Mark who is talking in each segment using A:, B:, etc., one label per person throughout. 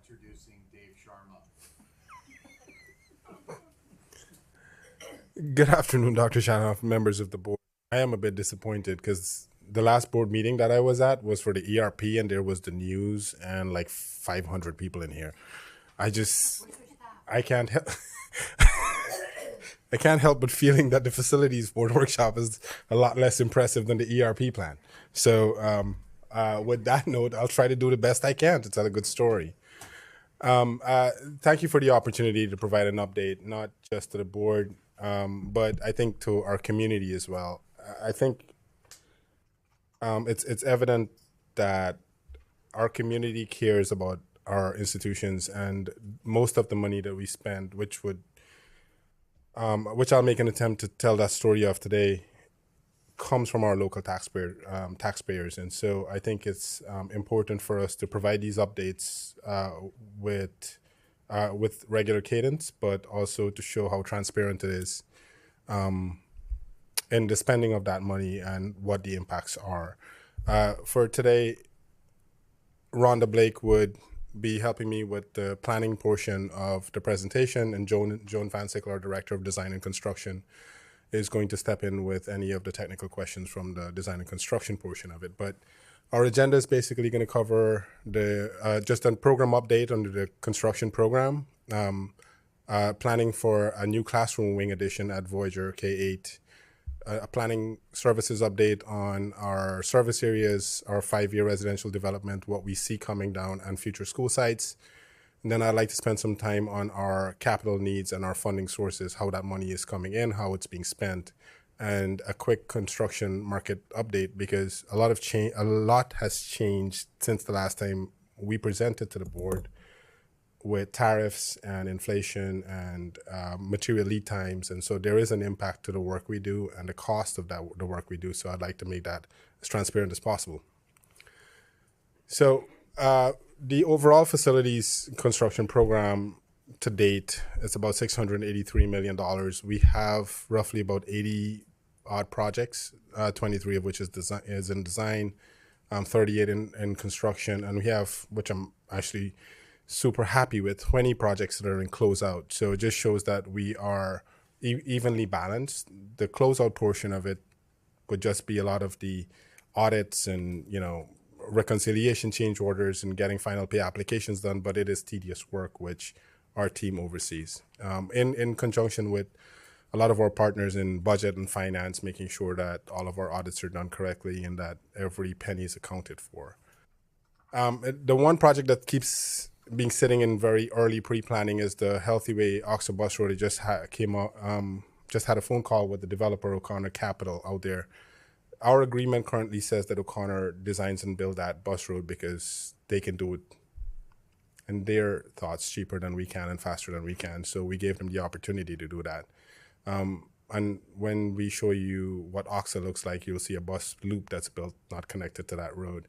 A: introducing Dave Sharma.
B: Good afternoon, Dr. Shanoff, members of the board. I am a bit disappointed because the last board meeting that I was at was for the ERP, and there was the news and like 500 people in here. I just, I can't help, I can't help but feeling that the facilities board workshop is a lot less impressive than the ERP plan. So, with that note, I'll try to do the best I can to tell a good story. Thank you for the opportunity to provide an update, not just to the board, but I think to our community as well. I think it's evident that our community cares about our institutions, and most of the money that we spend, which I'll make an attempt to tell that story of today, comes from our local taxpayers, and so I think it's important for us to provide these updates with regular cadence, but also to show how transparent it is in the spending of that money and what the impacts are. For today, Rhonda Blake would be helping me with the planning portion of the presentation, and Joan Van Sickle, our Director of Design and Construction, is going to step in with any of the technical questions from the design and construction portion of it. But our agenda is basically going to cover the just a program update under the construction program, planning for a new classroom wing addition at Voyager K8, a planning services update on our service areas, our 5-year residential development, what we see coming down, and future school sites. And then I'd like to spend some time on our capital needs and our funding sources, how that money is coming in, how it's being spent, and a quick construction market update, because a lot has changed since the last time we presented to the board, with tariffs and inflation and material lead times. And so there is an impact to the work we do and the cost of the work we do. So I'd like to make that as transparent as possible. So the overall facilities construction program to date is about $683 million. We have roughly about 80 odd projects, 23 of which is in design, 38 in construction, and we have, which I'm actually super happy with, 20 projects that are in closeout. So it just shows that we are evenly balanced. The closeout portion of it would just be a lot of the audits and, reconciliation change orders and getting final pay applications done, but it is tedious work, which our team oversees in conjunction with a lot of our partners in budget and finance, making sure that all of our audits are done correctly and that every penny is accounted for. The one project that keeps being sitting in very early pre-planning is the Healthy Way Oxford Bus Road. It just just had a phone call with the developer O'Connor Capital out there. Our agreement currently says that O'Connor designs and build that bus road because they can do it, in their thoughts, cheaper than we can and faster than we can. So we gave them the opportunity to do that. And when we show you what Osceola looks like, you'll see a bus loop that's built, not connected to that road.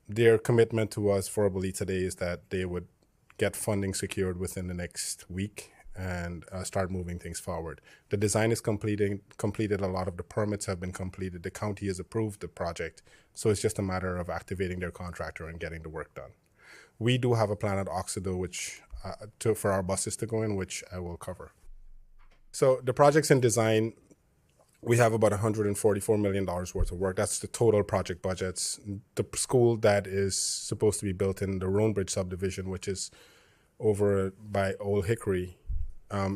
B: Their commitment to us verbally today is that they would get funding secured within the next week and start moving things forward. The design is completed. A lot of the permits have been completed. The county has approved the project. So it's just a matter of activating their contractor and getting the work done. We do have a plan at Osceola for our buses to go in, which I will cover. So the project's in design. We have about $144 million worth of work. That's the total project budgets. The school that is supposed to be built in the Roanbridge subdivision, which is over by Old Hickory,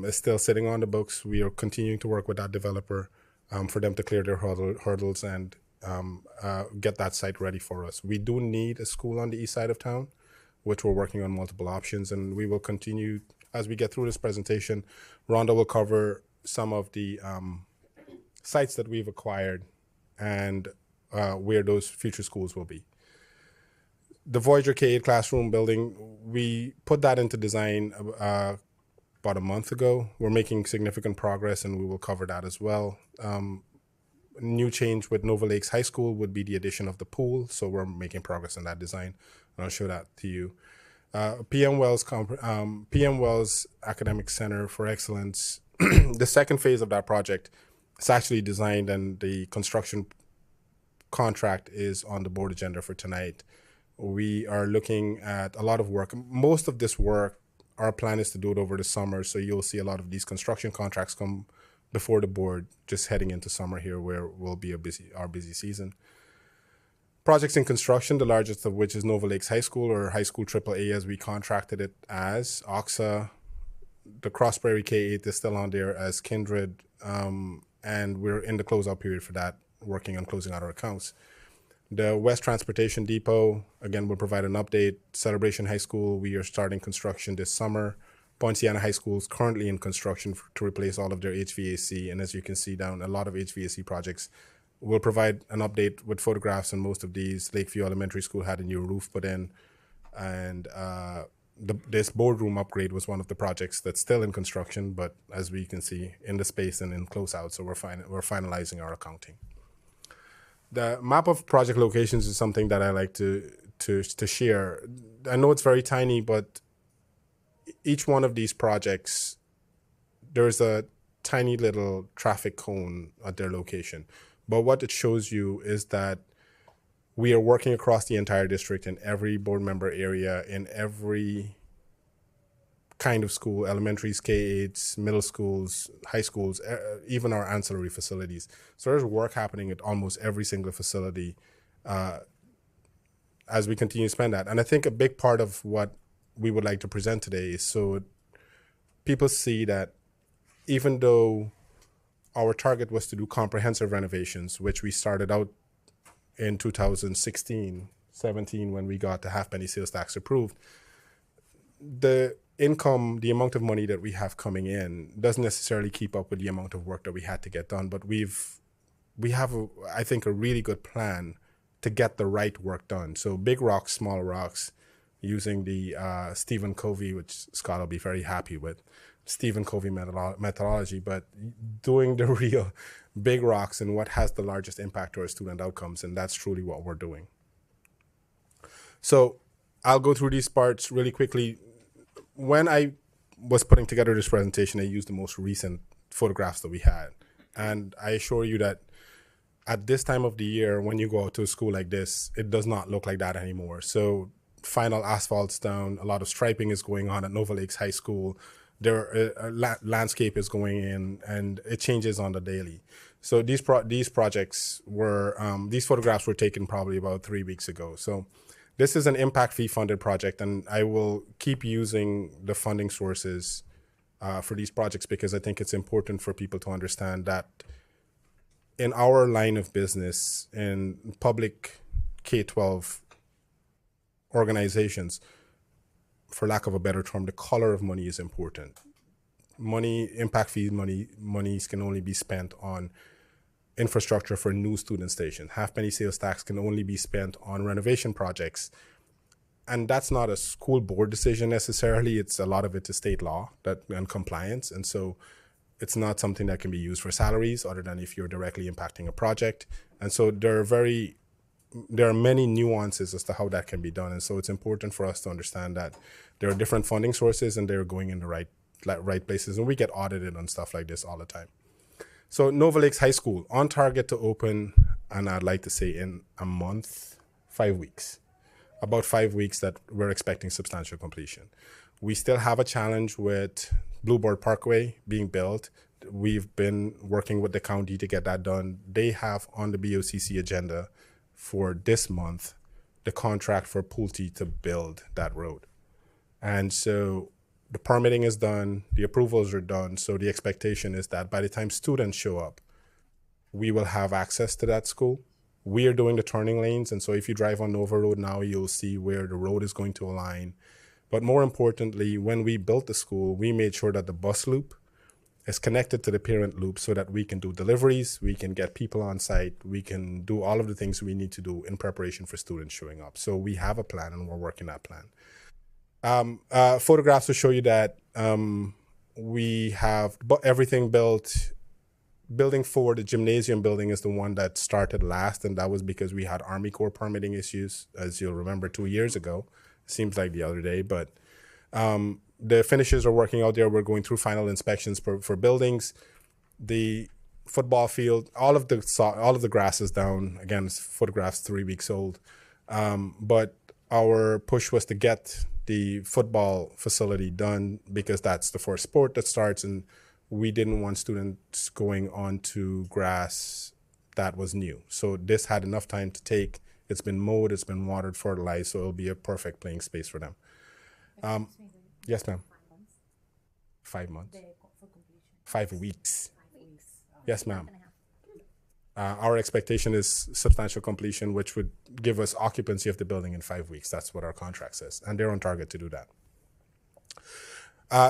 B: is still sitting on the books. We are continuing to work with that developer for them to clear their hurdles and get that site ready for us. We do need a school on the east side of town, which we're working on multiple options, and we will continue as we get through this presentation. Rhonda will cover some of the sites that we've acquired and where those future schools will be. The Voyager K8 classroom building, we put that into design about a month ago. We're making significant progress, and we will cover that as well. New change with Nova Lakes High School would be the addition of the pool, so we're making progress on that design, and I'll show that to you. PM Wells Academic Center for Excellence, the second phase of that project, it's actually designed, and the construction contract is on the board agenda for tonight. We are looking at a lot of work. Most of this work, our plan is to do it over the summer. So you'll see a lot of these construction contracts come before the board, just heading into summer here, where will be our busy season. Projects in construction, the largest of which is Nova Lakes High School, or High School AAA as we contracted it as. OXA, the Crossberry K8 is still on there as Kindred, and we're in the closeout period for that, working on closing out our accounts. The West Transportation Depot, again, will provide an update. Celebration High School, we are starting construction this summer. Poinciana High School is currently in construction to replace all of their HVAC. And as you can see down, a lot of HVAC projects. We'll provide an update with photographs on most of these. Lakeview Elementary School had a new roof put in. And this boardroom upgrade was one of the projects that's still in construction, but as we can see, in the space and in closeout. So we're finalizing our accounting. The map of project locations is something that I like to share. I know it's very tiny, but each one of these projects, there's a tiny little traffic cone at their location. But what it shows you is that we are working across the entire district in every board member area, in every kind of school, elementaries, K-8s, middle schools, high schools, even our ancillary facilities. So there's work happening at almost every single facility as we continue to spend that. And I think a big part of what we would like to present today is so people see that even though our target was to do comprehensive renovations, which we started out in 2016, 17, when we got the half-penny sales tax approved, the income, the amount of money that we have coming in doesn't necessarily keep up with the amount of work that we had to get done. But we have, I think, a really good plan to get the right work done. So big rocks, small rocks, using the Stephen Covey, which Scott will be very happy with, Stephen Covey methodology, but doing the real big rocks and what has the largest impact to our student outcomes. And that's truly what we're doing. So I'll go through these parts really quickly. When I was putting together this presentation, I used the most recent photographs that we had. And I assure you that at this time of the year, when you go out to a school like this, it does not look like that anymore. So final asphalt's down, a lot of striping is going on at Nova Lakes High School. Landscape is going in, and it changes on the daily. So these projects were, these photographs were taken probably about 3 weeks ago. So this is an impact fee funded project, and I will keep using the funding sources for these projects because I think it's important for people to understand that in our line of business, in public K-12 organizations, for lack of a better term, the color of money is important. Impact fee monies can only be spent on infrastructure for new student stations. Half-penny sales tax can only be spent on renovation projects. And that's not a school board decision necessarily. It's a lot of it is state law and compliance. And so it's not something that can be used for salaries other than if you're directly impacting a project. And so there are many nuances as to how that can be done. And so it's important for us to understand that there are different funding sources and they're going in the right places. And we get audited on stuff like this all the time. So Nova Lakes High School, on target to open, and I'd like to say in a month, 5 weeks. About 5 weeks that we're expecting substantial completion. We still have a challenge with Blueboard Parkway being built. We've been working with the county to get that done. They have on the BOCC agenda for this month the contract for Pulte to build that road. And so the permitting is done, the approvals are done, so the expectation is that by the time students show up, we will have access to that school. We are doing the turning lanes, and so if you drive on Nova Road now, you'll see where the road is going to align. But more importantly, when we built the school, we made sure that the bus loop is connected to the parent loop so that we can do deliveries, we can get people on site, we can do all of the things we need to do in preparation for students showing up. So we have a plan and we're working that plan. Photographs will show you that we have everything built. Building 4, the gymnasium building, is the one that started last, and that was because we had Army Corps permitting issues, as you'll remember 2 years ago. Seems like the other day, but the finishes are working out there. We're going through final inspections for buildings. The football field, all of the grass is down. Again, photographs 3 weeks old, but our push was to get the football facility done because that's the first sport that starts, and we didn't want students going onto grass that was new. So this had enough time to take. It's been mowed, it's been watered, fertilized, so it'll be a perfect playing space for them. Um, yes, ma'am. 5 months. 5 weeks. Yes, ma'am. Our expectation is substantial completion, which would give us occupancy of the building in 5 weeks. That's what our contract says, and they're on target to do that.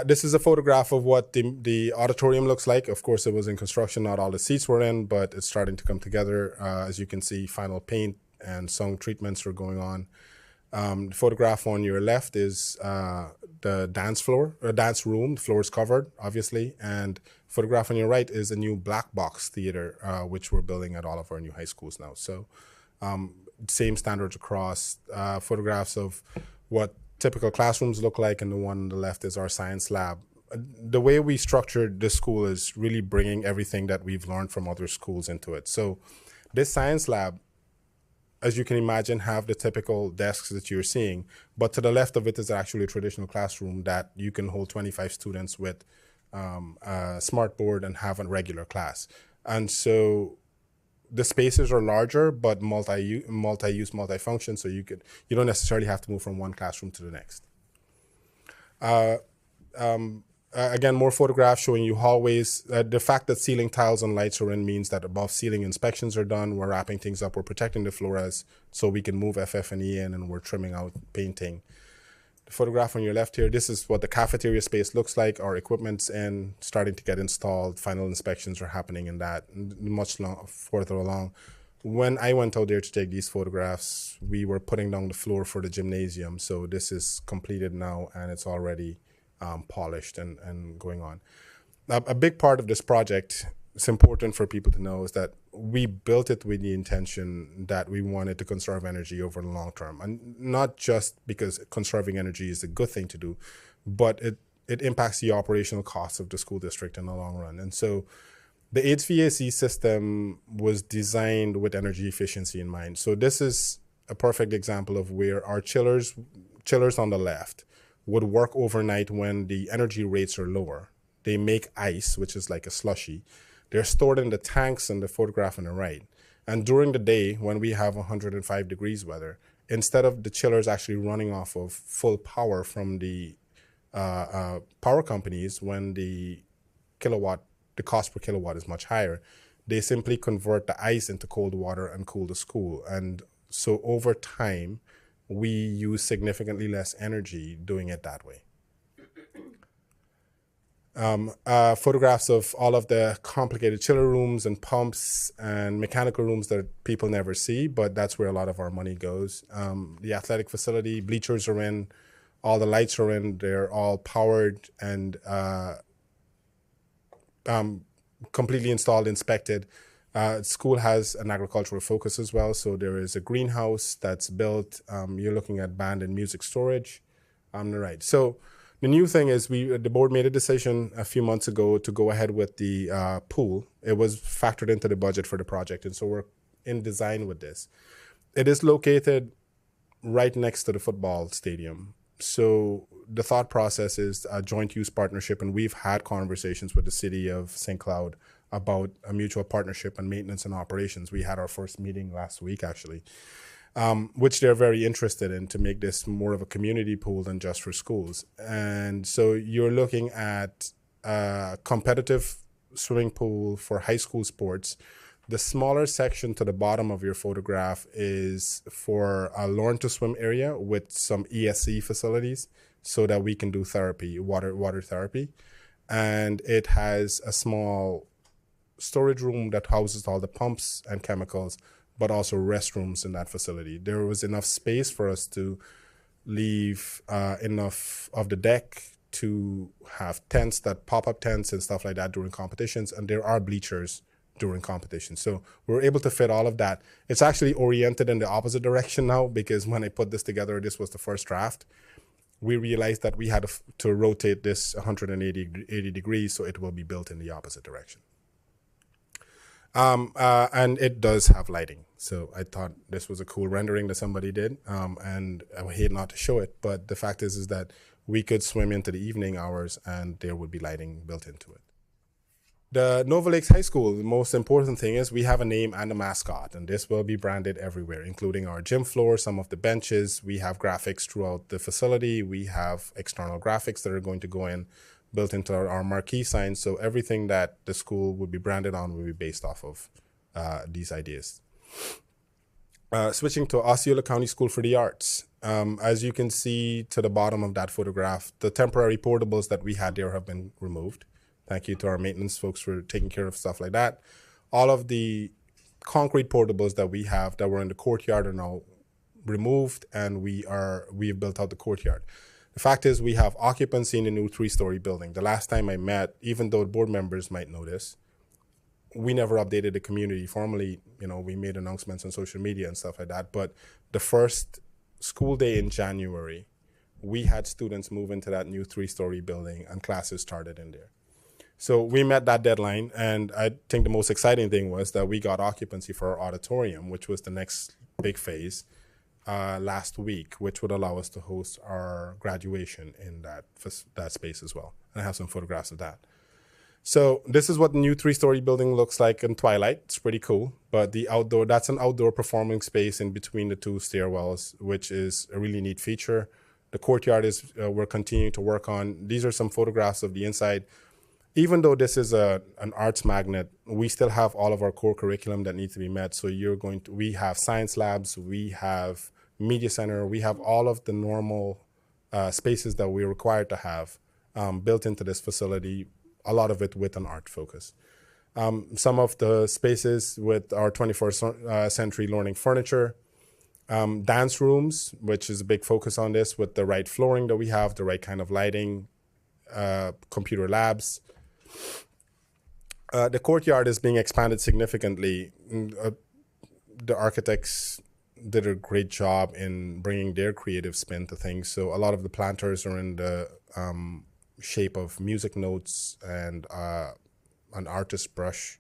B: This is a photograph of what the auditorium looks like. Of course, it was in construction. Not all the seats were in, but it's starting to come together. As you can see, final paint and some treatments are going on. The photograph on your left is the dance room. The floor is covered, obviously. And photograph on your right is a new black box theater, which we're building at all of our new high schools now. So same standards across. Photographs of what typical classrooms look like, and the one on the left is our science lab. The way we structured this school is really bringing everything that we've learned from other schools into it. So this science lab, as you can imagine, have the typical desks that you're seeing, but to the left of it is actually a traditional classroom that you can hold 25 students with a smart board and have a regular class. And so the spaces are larger, but multi-use, multifunction, so you don't necessarily have to move from one classroom to the next. Again, more photographs showing you hallways. The fact that ceiling tiles and lights are in means that above ceiling inspections are done. We're wrapping things up. We're protecting the floors so we can move FF&E in, and we're trimming out painting. The photograph on your left here, this is what the cafeteria space looks like. Our equipment's in, starting to get installed. Final inspections are happening in that, much further along. When I went out there to take these photographs, we were putting down the floor for the gymnasium. So this is completed now, and it's already polished and going on. A big part of this project, it's important for people to know, is that we built it with the intention that we wanted to conserve energy over the long term. And not just because conserving energy is a good thing to do, but it impacts the operational costs of the school district in the long run. And so the HVAC system was designed with energy efficiency in mind. So this is a perfect example of where our chillers on the left would work overnight when the energy rates are lower. They make ice, which is like a slushy. They're stored in the tanks in the photograph on the right. And during the day, when we have 105 degrees weather, instead of the chillers actually running off of full power from the power companies, when the cost per kilowatt is much higher, they simply convert the ice into cold water and cool the school. And so over time, we use significantly less energy doing it that way. Photographs of all of the complicated chiller rooms and pumps and mechanical rooms that people never see, but that's where a lot of our money goes. The athletic facility, bleachers are in, all the lights are in, they're all powered and completely installed, inspected. School has an agricultural focus as well, so there is a greenhouse that's built. You're looking at band and music storage on the right. So the new thing is the board made a decision a few months ago to go ahead with the pool. It was factored into the budget for the project, and so we're in design with this. It is located right next to the football stadium. So the thought process is a joint use partnership, and we've had conversations with the city of St. Cloud about a mutual partnership on maintenance and operations. We had our first meeting last week, actually, which they're very interested in, to make this more of a community pool than just for schools. And so you're looking at a competitive swimming pool for high school sports. The smaller section to the bottom of your photograph is for a learn to swim area with some ESC facilities so that we can do therapy, water therapy. And it has a small storage room that houses all the pumps and chemicals, but also restrooms in that facility. There was enough space for us to leave enough of the deck to have tents, that pop-up tents and stuff like that during competitions, and there are bleachers during competition. So we're able to fit all of that. It's actually oriented in the opposite direction now, because when I put this together, this was the first draft. We realized that we had to rotate this 180 degrees, so it will be built in the opposite direction. And it does have lighting. So I thought this was a cool rendering that somebody did, and I would hate not to show it. But the fact is that we could swim into the evening hours, and there would be lighting built into it. The Nova Lakes High School, the most important thing is we have a name and a mascot, and this will be branded everywhere, including our gym floor, some of the benches. We have graphics throughout the facility. We have external graphics that are going to go in, built into our marquee signs. So everything that the school would be branded on will be based off of these ideas. Switching to Osceola County School for the Arts. As you can see to the bottom of that photograph, the temporary portables that we had there have been removed. Thank you to our maintenance folks for taking care of stuff like that. All of the concrete portables that we have that were in the courtyard are now removed, and we have built out the courtyard. The fact is we have occupancy in the new 3-story building. The last time I met, even though board members might know this, we never updated the community formally. We made announcements on social media and stuff like that. But the first school day in January, we had students move into that new 3-story building, and classes started in there. So we met that deadline, and I think the most exciting thing was that we got occupancy for our auditorium, which was the next big phase, last week, which would allow us to host our graduation in that space as well. And I have some photographs of that. So this is what the new 3-story building looks like in twilight. It's pretty cool. But that's an outdoor performing space in between the 2 stairwells, which is a really neat feature. The courtyard is we're continuing to work on. These are some photographs of the inside. Even though this is an arts magnet, we still have all of our core curriculum that needs to be met. So we have science labs, we have media center, we have all of the normal spaces that we're required to have built into this facility, a lot of it with an art focus. Some of the spaces with our 21st century learning furniture, dance rooms, which is a big focus on this with the right flooring that we have, the right kind of lighting, computer labs. The courtyard is being expanded significantly. The architects did a great job in bringing their creative spin to things. So a lot of the planters are in the shape of music notes and an artist brush,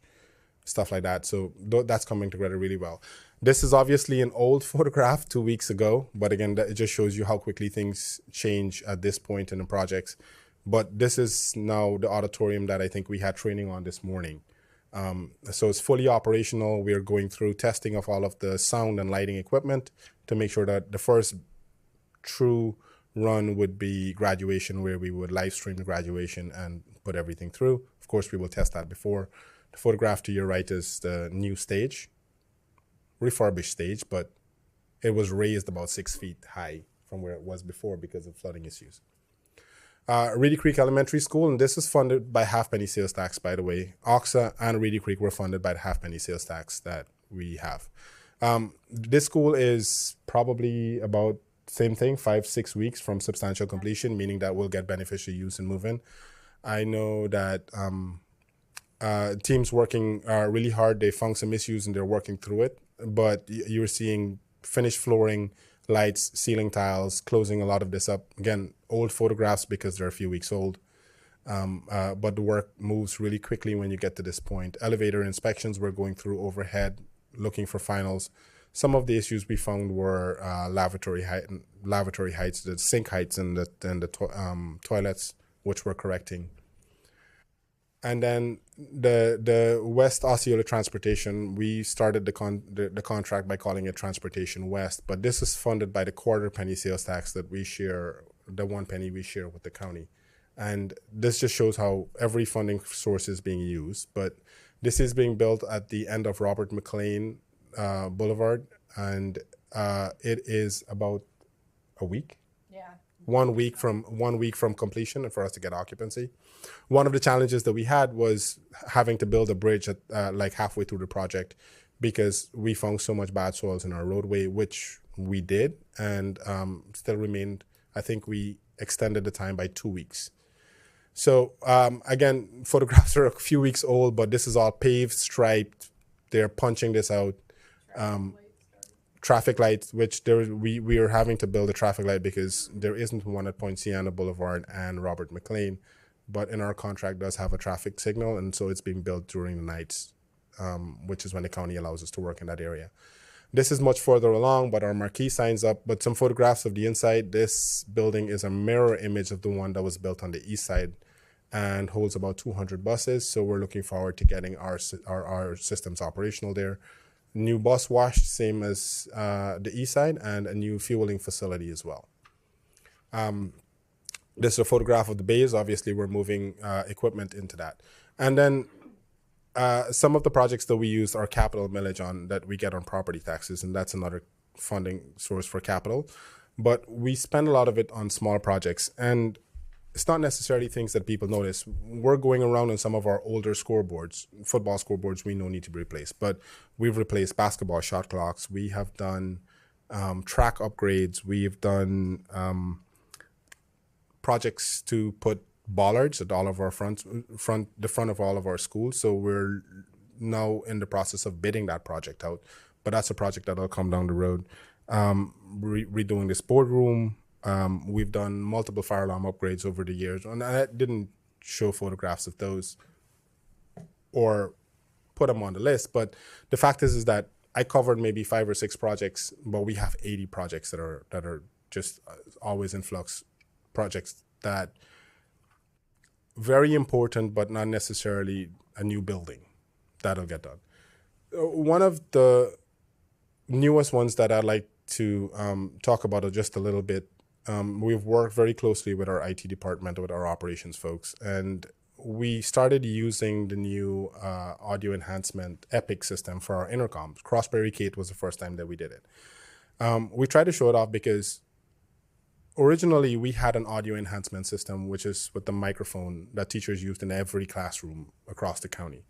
B: stuff like that. So that's coming together really well. This is obviously an old photograph 2 weeks ago, but again, it just shows you how quickly things change at this point in the projects. But this is now the auditorium that I think we had training on this morning. So it's fully operational. We're going through testing of all of the sound and lighting equipment to make sure that the first true run would be graduation, where we would live stream the graduation and put everything through. Of course, we will test that before. The photograph to your right is the new stage, refurbished stage, but it was raised about 6 feet high from where it was before because of flooding issues. Reedy Creek Elementary School, and this is funded by halfpenny sales tax, by the way. OXA and Reedy Creek were funded by the halfpenny sales tax that we have. This school is probably about same thing, 5-6 weeks from substantial completion, meaning that we'll get beneficial use and move in. I know that teams working really hard. They found some issues and they're working through it, but you're seeing finished flooring, lights, ceiling tiles, closing a lot of this up. Again, old photographs because they're a few weeks old, but the work moves really quickly when you get to this point. Elevator inspections, we're going through overhead, looking for finals. Some of the issues we found were lavatory heights, the sink heights, and the toilets, which we're correcting. And then the West Osceola Transportation, we started the contract by calling it Transportation West, but this is funded by the quarter penny sales tax that we share, the 1 penny we share with the county. And this just shows how every funding source is being used. But this is being built at the end of Robert McLean Boulevard, and it is about a week.
A: Yeah.
B: 1 week from completion and for us to get occupancy. One of the challenges that we had was having to build a bridge at like halfway through the project because we found so much bad soils in our roadway, which we did, and still remained. I think we extended the time by 2 weeks. So again, photographs are a few weeks old, but this is all paved, striped. They're punching this out. Traffic lights, which we are having to build a traffic light because there isn't one at Point Sienna Boulevard and Robert McLean, but in our contract does have a traffic signal, and so it's being built during the nights, which is when the county allows us to work in that area. This is much further along, but our marquee signs up, but some photographs of the inside. This building is a mirror image of the one that was built on the east side and holds about 200 buses. So we're looking forward to getting our systems operational there. New bus wash, same as the east side, and a new fueling facility as well. This is a photograph of the bays. Obviously, we're moving equipment into that. And then some of the projects that we use are capital millage on that we get on property taxes, and that's another funding source for capital. But we spend a lot of it on small projects, and it's not necessarily things that people notice. We're going around on some of our older scoreboards, football scoreboards we know need to be replaced, but we've replaced basketball shot clocks. We have done track upgrades. We've done projects to put bollards at all of our the front of all of our schools. So we're now in the process of bidding that project out, but that's a project that'll come down the road. Redoing this boardroom. We've done multiple fire alarm upgrades over the years, and I didn't show photographs of those or put them on the list, but the fact is that I covered maybe 5 or 6 projects, but we have 80 projects that are just always in flux, projects that very important, but not necessarily a new building that'll get done. One of the newest ones that I'd like to talk about just a little bit. We've worked very closely with our IT department, with our operations folks, and we started using the new audio enhancement EPIC system for our intercoms. Crossberry Kate was the first time that we did it. We tried to show it off because originally we had an audio enhancement system, which is with the microphone that teachers used in every classroom across the county.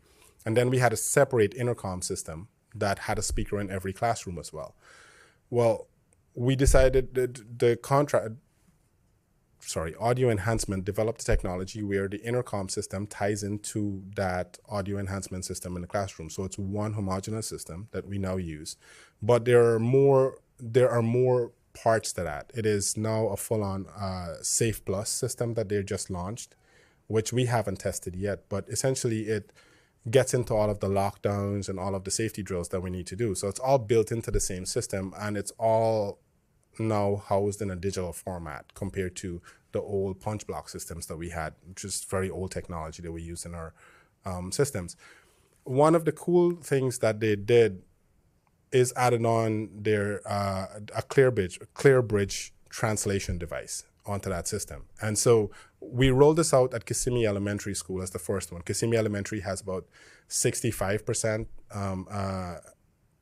B: And then we had a separate intercom system that had a speaker in every classroom as well. Well, we decided that audio enhancement developed a technology where the intercom system ties into that audio enhancement system in the classroom. So it's one homogeneous system that we now use, but there are more parts to that. It is now a full-on Safe Plus system that they just launched, which we haven't tested yet, but essentially it gets into all of the lockdowns and all of the safety drills that we need to do. So it's all built into the same system, and it's all now housed in a digital format compared to the old punch block systems that we had, which is very old technology that we use in our systems. One of the cool things that they did is added on their a ClearBridge translation device onto that system. And so we rolled this out at Kissimmee Elementary School as the first one. Kissimmee Elementary has about 65%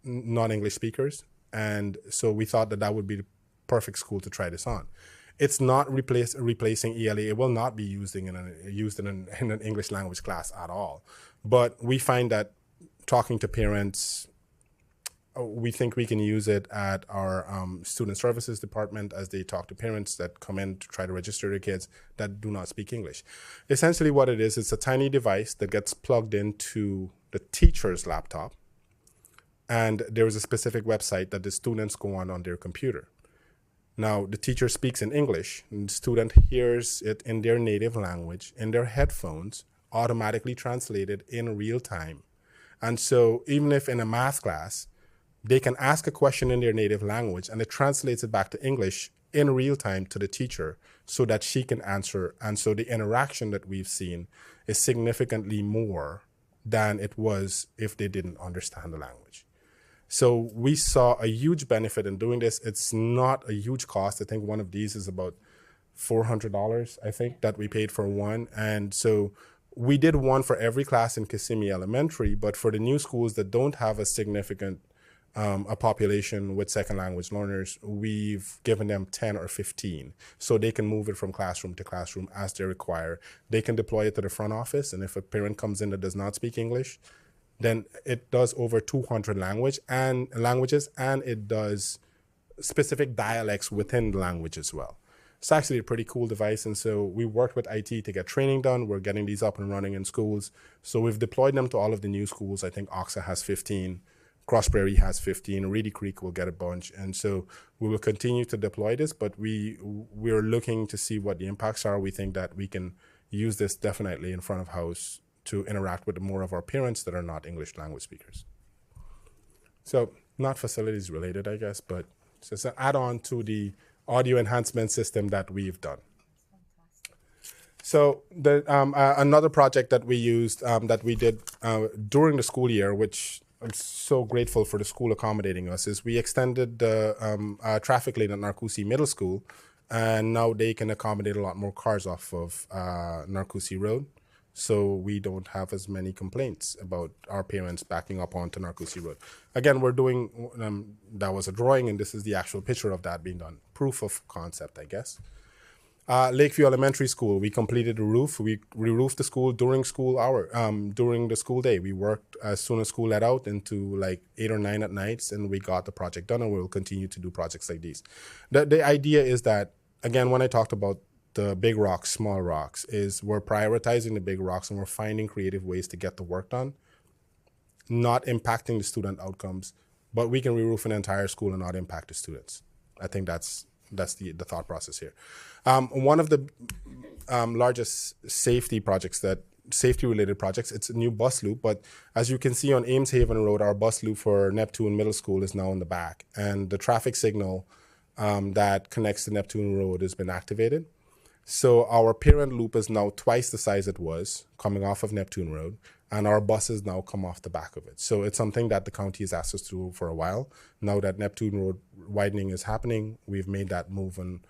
B: non-English speakers. And so we thought that would be the perfect school to try this on. It's not replacing ELA. It will not be used in an English language class at all. But we find that talking to parents, we think we can use it at our student services department as they talk to parents that come in to try to register their kids that do not speak English. Essentially what it is, it's a tiny device that gets plugged into the teacher's laptop, and there is a specific website that the students go on their computer. Now, the teacher speaks in English, and the student hears it in their native language, in their headphones, automatically translated in real time. And so even if in a math class, they can ask a question in their native language and it translates it back to English in real time to the teacher so that she can answer. And so the interaction that we've seen is significantly more than it was if they didn't understand the language. So we saw a huge benefit in doing this. It's not a huge cost. I think one of these is about $400, I think, that we paid for one. And so we did one for every class in Kissimmee Elementary, but for the new schools that don't have a significant a population with second language learners, we've given them 10 or 15 so they can move it from classroom to classroom as they require. They can deploy it to the front office, and if a parent comes in that does not speak English, then it does over 200 languages, and it does specific dialects within the language as well. It's actually a pretty cool device, and so we worked with IT to get training done. We're getting these up and running in schools. So we've deployed them to all of the new schools. I think Oxa has 15. Crossberry has 15, Reedy Creek will get a bunch. And so we will continue to deploy this, but we're looking to see what the impacts are. We think that we can use this definitely in front of house to interact with more of our parents that are not English language speakers. So not facilities related, I guess, but it's an add-on to the audio enhancement system that we've done. So another project that we used, that we did during the school year, which I'm so grateful for the school accommodating us, is we extended the traffic lane at Narcoossee Middle School, and now they can accommodate a lot more cars off of Narcoossee Road. So we don't have as many complaints about our parents backing up onto Narcoossee Road. Again, we're doing, that was a drawing, and this is the actual picture of that being done. Proof of concept, I guess. Lakeview Elementary School, we completed the roof. We re-roofed the school during during the school day. We worked as soon as school let out into like 8 or 9 at nights, and we got the project done, and we'll continue to do projects like these. The idea is that, again, when I talked about the big rocks, small rocks, is we're prioritizing the big rocks and we're finding creative ways to get the work done, not impacting the student outcomes, but we can re-roof an entire school and not impact the students. I think that's the thought process here. One of the largest safety-related projects, it's a new bus loop, but as you can see on Ames Haven Road, our bus loop for Neptune Middle School is now in the back, and the traffic signal that connects to Neptune Road has been activated. So our parent loop is now twice the size it was coming off of Neptune Road, and our buses now come off the back of it. So it's something that the county has asked us to do for a while. Now that Neptune Road widening is happening, we've made that move, and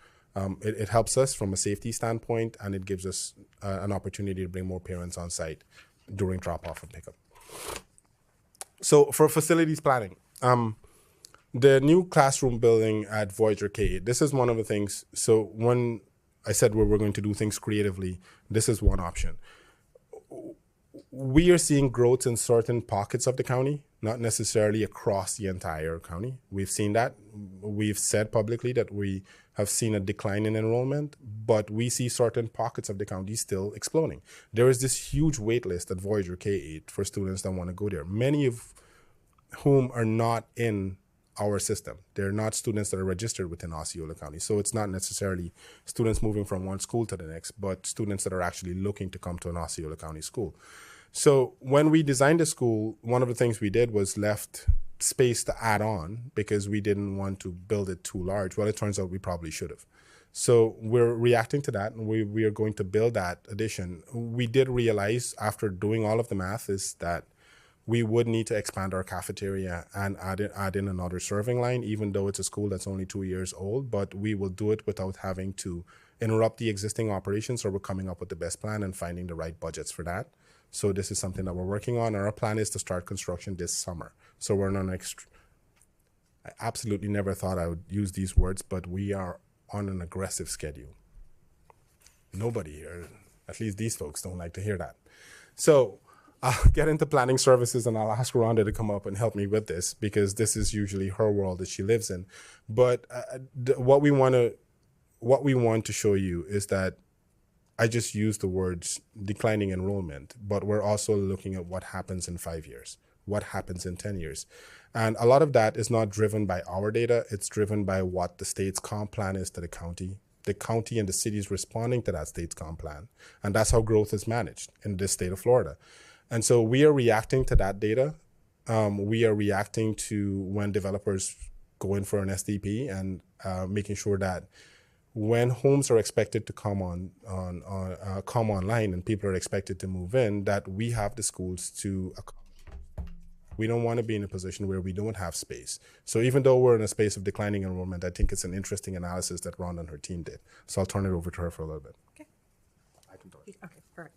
B: it helps us from a safety standpoint, and it gives us an opportunity to bring more parents on site during drop-off and pickup. So for facilities planning, the new classroom building at Voyager K, this is one of the things. So when I said we're going to do things creatively, this is one option. We are seeing growth in certain pockets of the county, not necessarily across the entire county. We've seen that. We've said publicly that we have seen a decline in enrollment, but we see certain pockets of the county still exploding. There is this huge wait list at Voyager K8 for students that want to go there, many of whom are not in our system. They're not students that are registered within Osceola County. So it's not necessarily students moving from one school to the next, but students that are actually looking to come to an Osceola County school. So when we designed the school, one of the things we did was left space to add on because we didn't want to build it too large. Well, it turns out we probably should have. So we're reacting to that, and we are going to build that addition. We did realize after doing all of the math is that we would need to expand our cafeteria and add in another serving line, even though it's a school that's only 2 years old, but we will do it without having to interrupt the existing operations, or we're coming up with the best plan and finding the right budgets for that. So this is something that we're working on, and our plan is to start construction this summer. So we're on I absolutely never thought I would use these words, but we are on an aggressive schedule. Nobody here, at least these folks, don't like to hear that. So I'll get into planning services, and I'll ask Rhonda to come up and help me with this, because this is usually her world that she lives in. But what we want to show you is that I just used the words declining enrollment, but we're also looking at what happens in 5 years, what happens in 10 years. And a lot of that is not driven by our data. It's driven by what the state's comp plan is to the county. The county and the city is responding to that state's comp plan. And that's how growth is managed in this state of Florida. And so we are reacting to that data. We are reacting to when developers go in for an SDP, and making sure that when homes are expected to come online and people are expected to move in, that we have the schools to accommodate. We don't want to be in a position where we don't have space. So even though we're in a space of declining enrollment, I think it's an interesting analysis that Rhonda and her team did. So I'll turn it over to her for a little bit.
A: Okay. Okay, perfect.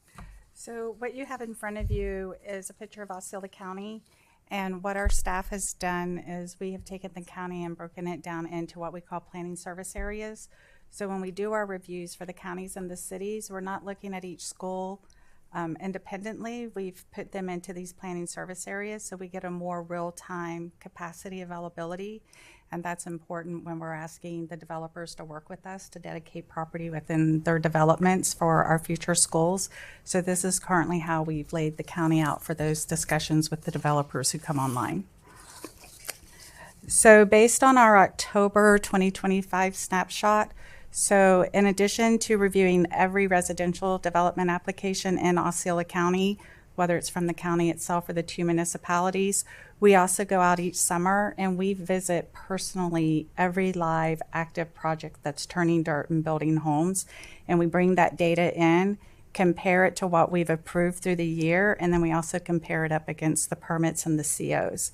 A: So what you have in front of you is a picture of Osceola County. And what our staff has done is we have taken the county and broken it down into what we call planning service areas. So when we do our reviews for the counties and the cities, we're not looking at each school independently. We've put them into these planning service areas so we get a more real-time capacity availability. And that's important when we're asking the developers to work with us to dedicate property within their developments for our future schools. So this is currently how we've laid the county out for those discussions with the developers who come online. So based on our October 2025 snapshot, so in addition to reviewing every residential development application in Osceola County, whether it's from the county itself or the two municipalities. We also go out each summer and we visit personally every live active project that's turning dirt and building homes. And we bring that data in, compare it to what we've approved through the year, and then we also compare it up against the permits and the COs.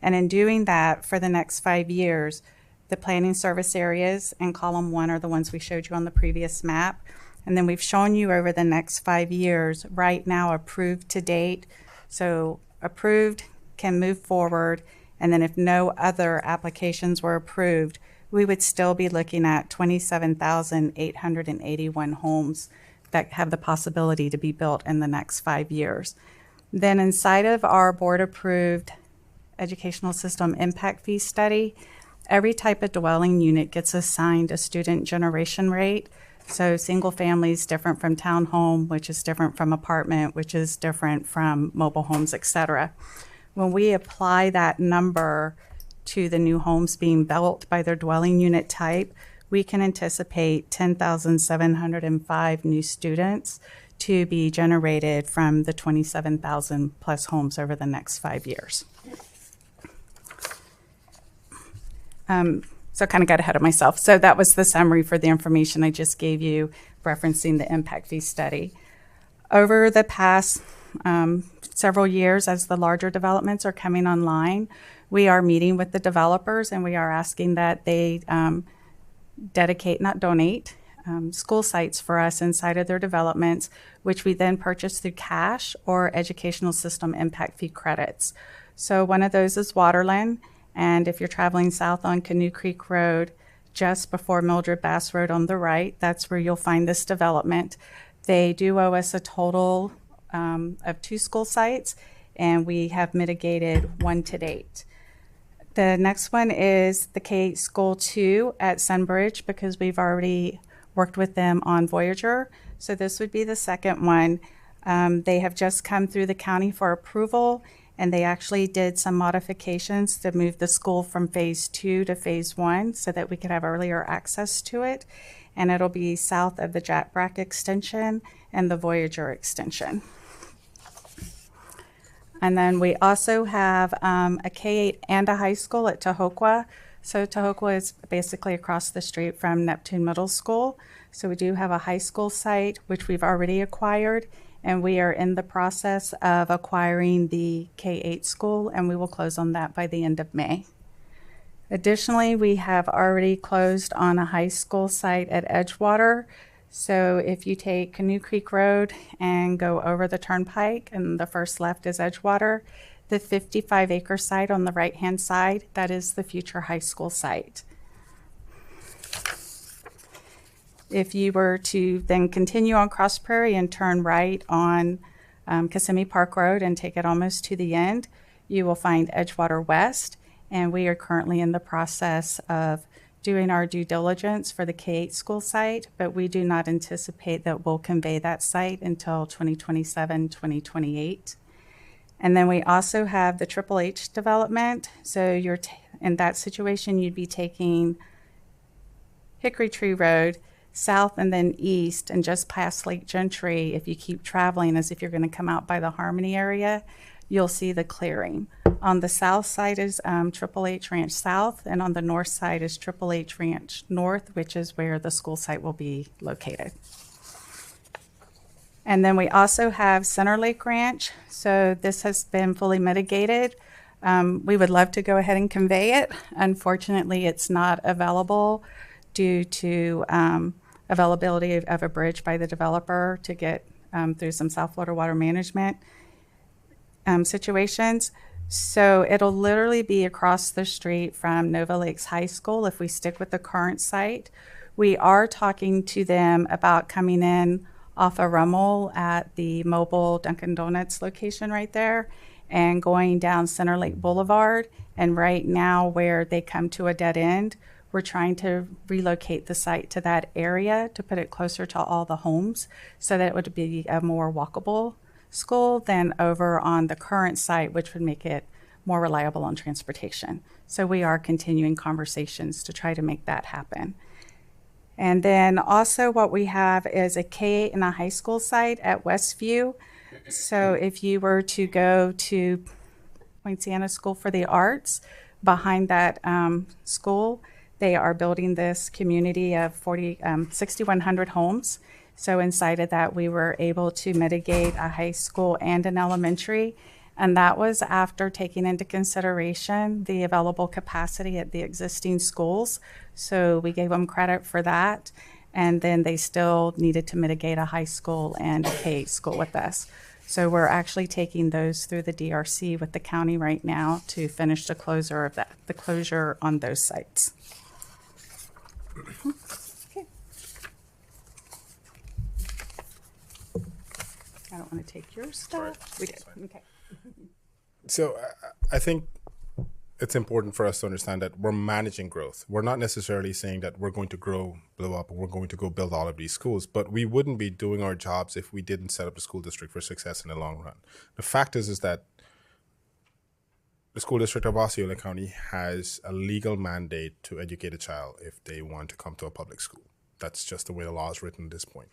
A: And in doing that, for the next 5 years, the planning service areas in column 1 are the ones we showed you on the previous map. And then we've shown you over the next 5 years, right now approved to date. So approved can move forward. And then if no other applications were approved, we would still be looking at 27,881 homes that have the possibility to be built in the next 5 years. Then inside of our board-approved educational system impact fee study, every type of dwelling unit gets assigned a student generation rate. So single family is different from townhome, which is different from apartment, which is different from mobile homes, et cetera. When we apply that number to the new homes being built by their dwelling unit type, we can anticipate 10,705 new students to be generated from the 27,000 plus homes over the next 5 years. So I kind of got ahead of myself. So that was the summary for the information I just gave you, referencing the impact fee study. Over the past several years, as the larger developments are coming online, we are meeting with the developers and we are asking that they dedicate, not donate, school sites for us inside of their developments, which we then purchase through cash or educational system impact fee credits. So one of those is Waterland. And if you're traveling south on Canoe Creek Road, just before Mildred Bass Road on the right, that's where you'll find this development. They do owe us a total of 2 school sites, and we have mitigated 1 to date. The next one is the K-8 School 2 at Sunbridge, because we've already worked with them on Voyager. So this would be the second one. They have just come through the county for approval, and they actually did some modifications to move the school from phase 2 to phase 1 so that we could have earlier access to it. And it'll be south of the Jack Brack extension and the Voyager extension. And then we also have a K-8 and a high school at Tahokwa. So Tahokwa is basically across the street from Neptune Middle School. So we do have a high school site, which we've already acquired. And we are in the process of acquiring the K-8 school, and we will close on that by the end of May. Additionally, we have already closed on a high school site at Edgewater. So if you take Canoe Creek Road and go over the turnpike, and the first left is Edgewater, the 55-acre site on the right-hand side, that is the future high school site. If you were to then continue on Cross Prairie and turn right on Kissimmee Park Road and take it almost to the end, you will find Edgewater West, and we are currently in the process of doing our due diligence for the K-8 school site, but we do not anticipate that we'll convey that site until 2027, 2028. And then we also have the Triple H development. So you're in that situation, you'd be taking Hickory Tree Road south and then east and just past Lake Gentry. If you keep traveling as if you're going to come out by the Harmony area, you'll see the clearing. On the south side is Triple H Ranch South, and on the north side is Triple H Ranch North, which is where the school site will be located. And then we also have Center Lake Ranch. So this has been fully mitigated. We would love to go ahead and convey it. Unfortunately, it's not available due to availability of a bridge by the developer to get through some South Florida water management situations. So it'll literally be across the street from Nova Lakes High School if we stick with the current site. We are talking to them about coming in off of Rummel at the mobile Dunkin' Donuts location right there and going down Center Lake Boulevard. And right now where they come to a dead end, we're trying to relocate the site to that area to put it closer to all the homes so that it would be a more walkable school than over on the current site, which would make it more reliable on transportation. So we are continuing conversations to try to make that happen. And then also what we have is a K-8 and a high school site at Westview. So if you were to go to Poinciana School for the Arts, behind that school, they are building this community of 6,100 homes. So inside of that, we were able to mitigate a high school and an elementary. And that was after taking into consideration the available capacity at the existing schools. So we gave them credit for that. And then they still needed to mitigate a high school and a K school with us. So we're actually taking those through the DRC with the county right now to finish the closure on those sites. Okay. I don't want to take your stuff. We did. Okay.
B: So I think it's important for us to understand that we're managing growth. We're not necessarily saying that we're going to grow, blow up, or we're going to go build all of these schools, but we wouldn't be doing our jobs if we didn't set up the school district for success in the long run. The fact is that the school district of Osceola County has a legal mandate to educate a child if they want to come to a public school. That's just the way the law is written at this point.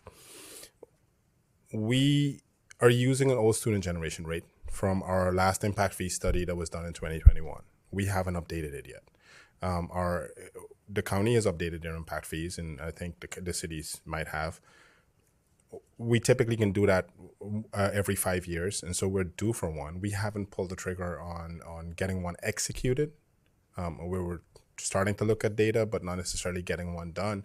B: We are using an old student generation rate from our last impact fee study that was done in 2021. We haven't updated it yet. The county has updated their impact fees, and I think the cities might have. We typically can do that every 5 years, and so we're due for one. We haven't pulled the trigger on getting one executed. We were starting to look at data, but not necessarily getting one done.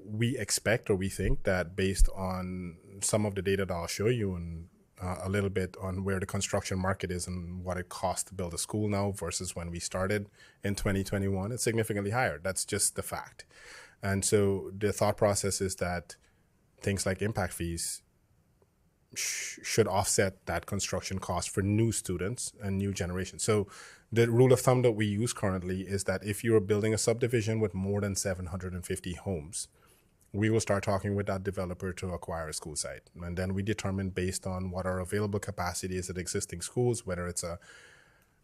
B: We expect, or we think, that based on some of the data that I'll show you and a little bit on where the construction market is and what it costs to build a school now versus when we started in 2021, it's significantly higher. That's just the fact. And so the thought process is that things like impact fees should offset that construction cost for new students and new generations. So the rule of thumb that we use currently is that if you're building a subdivision with more than 750 homes, we will start talking with that developer to acquire a school site. And then we determine based on what our available capacity is at existing schools, whether it's a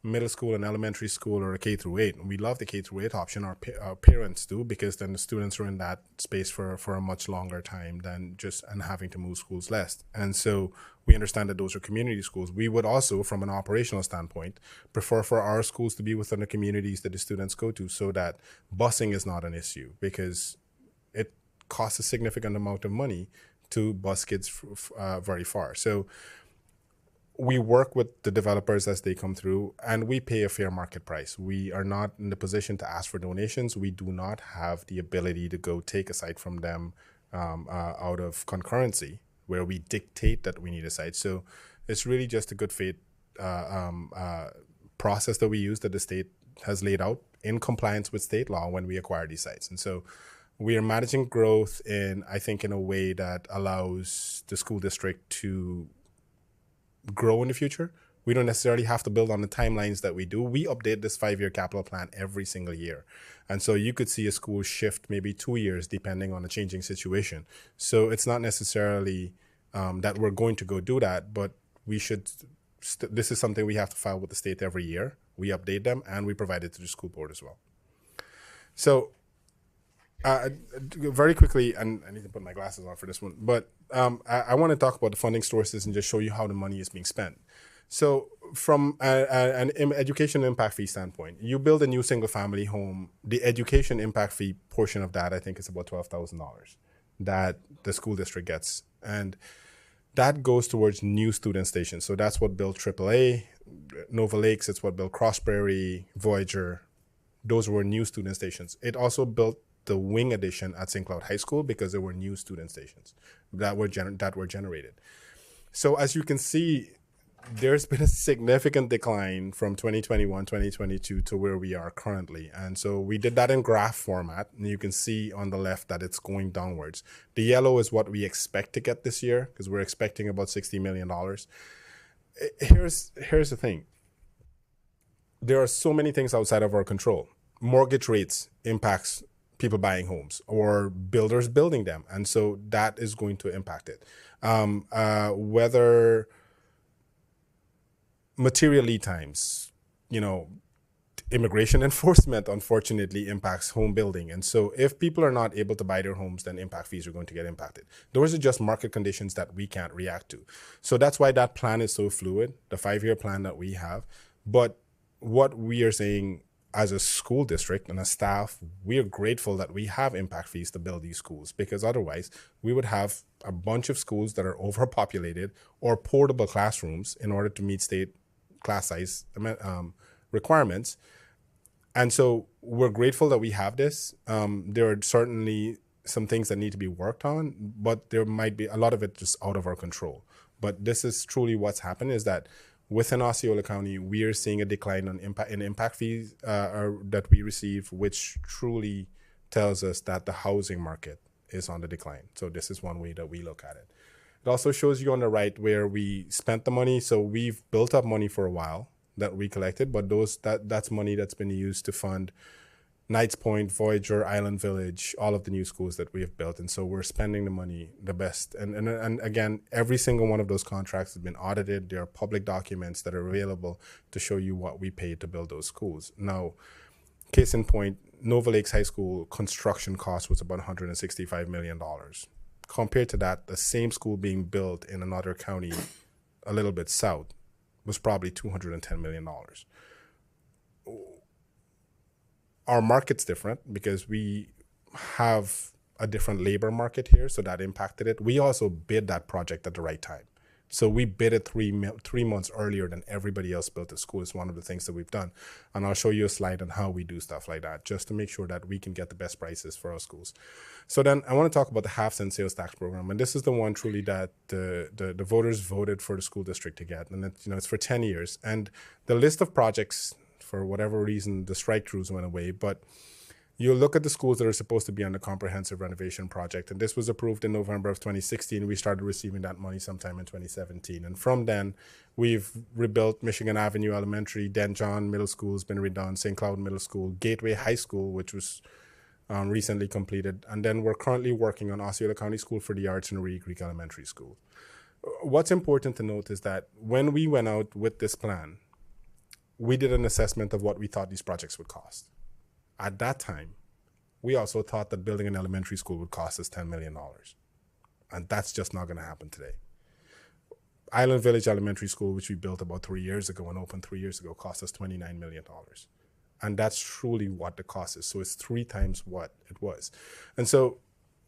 B: middle school, an elementary school, or a K through 8. And we love the K through 8 option. Our parents do, because then the students are in that space for a much longer time than and having to move schools less. And so we understand that those are community schools. We would also, from an operational standpoint, prefer for our schools to be within the communities that the students go to, so that busing is not an issue, because it costs a significant amount of money to bus kids very far. So we work with the developers as they come through, and we pay a fair market price. We are not in the position to ask for donations. We do not have the ability to go take a site from them out of concurrency, where we dictate that we need a site. So it's really just a good faith process that we use, that the state has laid out in compliance with state law when we acquire these sites. And so we are managing growth in a way that allows the school district to grow in the future. We don't necessarily have to build on the timelines that we do. We update this 5-year capital plan every single year. And so you could see a school shift maybe 2 years depending on a changing situation. So it's not necessarily that we're going to go do that, but we should, this is something we have to file with the state every year. We update them and we provide it to the school board as well. So very quickly, and I need to put my glasses on for this one, but I want to talk about the funding sources and just show you how the money is being spent. So from an education impact fee standpoint, you build a new single family home, the education impact fee portion of that, I think, is about $12,000 that the school district gets. And that goes towards new student stations. So that's what built AAA, Nova Lakes, it's what built Crossberry, Voyager. Those were new student stations. It also built the wing addition at St. Cloud High School because there were new student stations that were generated. So as you can see, there's been a significant decline from 2021, 2022 to where we are currently. And so we did that in graph format, and you can see on the left that it's going downwards. The yellow is what we expect to get this year, because we're expecting about $60 million. Here's the thing. There are so many things outside of our control. Mortgage rates impacts people buying homes or builders building them. And so that is going to impact it. Whether material lead times, immigration enforcement, unfortunately, impacts home building. And so if people are not able to buy their homes, then impact fees are going to get impacted. Those are just market conditions that we can't react to. So that's why that plan is so fluid, the 5-year plan that we have. But what we are saying as a school district and a staff, we are grateful that we have impact fees to build these schools, because otherwise we would have a bunch of schools that are overpopulated or portable classrooms in order to meet state class size requirements. And so we're grateful that we have this. There are certainly some things that need to be worked on, but there might be a lot of it just out of our control. But this is truly what's happened, is that within Osceola County, we are seeing a decline in impact fees that we receive, which truly tells us that the housing market is on the decline. So this is one way that we look at it. It also shows you on the right where we spent the money. So we've built up money for a while that we collected, but that's money that's been used to fund Knights Point, Voyager, Island Village, all of the new schools that we have built. And so we're spending the money the best. And again, every single one of those contracts has been audited. There are public documents that are available to show you what we paid to build those schools. Now, case in point, Nova Lakes High School construction cost was about $165 million. Compared to that, the same school being built in another county a little bit south was probably $210 million. Our market's different because we have a different labor market here, so that impacted it. We also bid that project at the right time. So we bid it 3 months earlier than everybody else built a school. It's one of the things that we've done. And I'll show you a slide on how we do stuff like that, just to make sure that we can get the best prices for our schools. So then I want to talk about the half-cent sales tax program. And this is the one truly that the voters voted for the school district to get. And it's for 10 years. And the list of projects, for whatever reason, the strike-throughs went away. But you look at the schools that are supposed to be on the comprehensive renovation project, and this was approved in November of 2016. We started receiving that money sometime in 2017. And from then, we've rebuilt Michigan Avenue Elementary, Den John Middle School has been redone, St. Cloud Middle School, Gateway High School, which was recently completed. And then we're currently working on Osceola County School for the Arts and Reed Creek Elementary School. What's important to note is that when we went out with this plan, we did an assessment of what we thought these projects would cost. At that time, we also thought that building an elementary school would cost us $10 million. And that's just not going to happen today. Island Village Elementary School, which we built about 3 years ago and opened 3 years ago, cost us $29 million. And that's truly what the cost is. So it's 3 times what it was. And so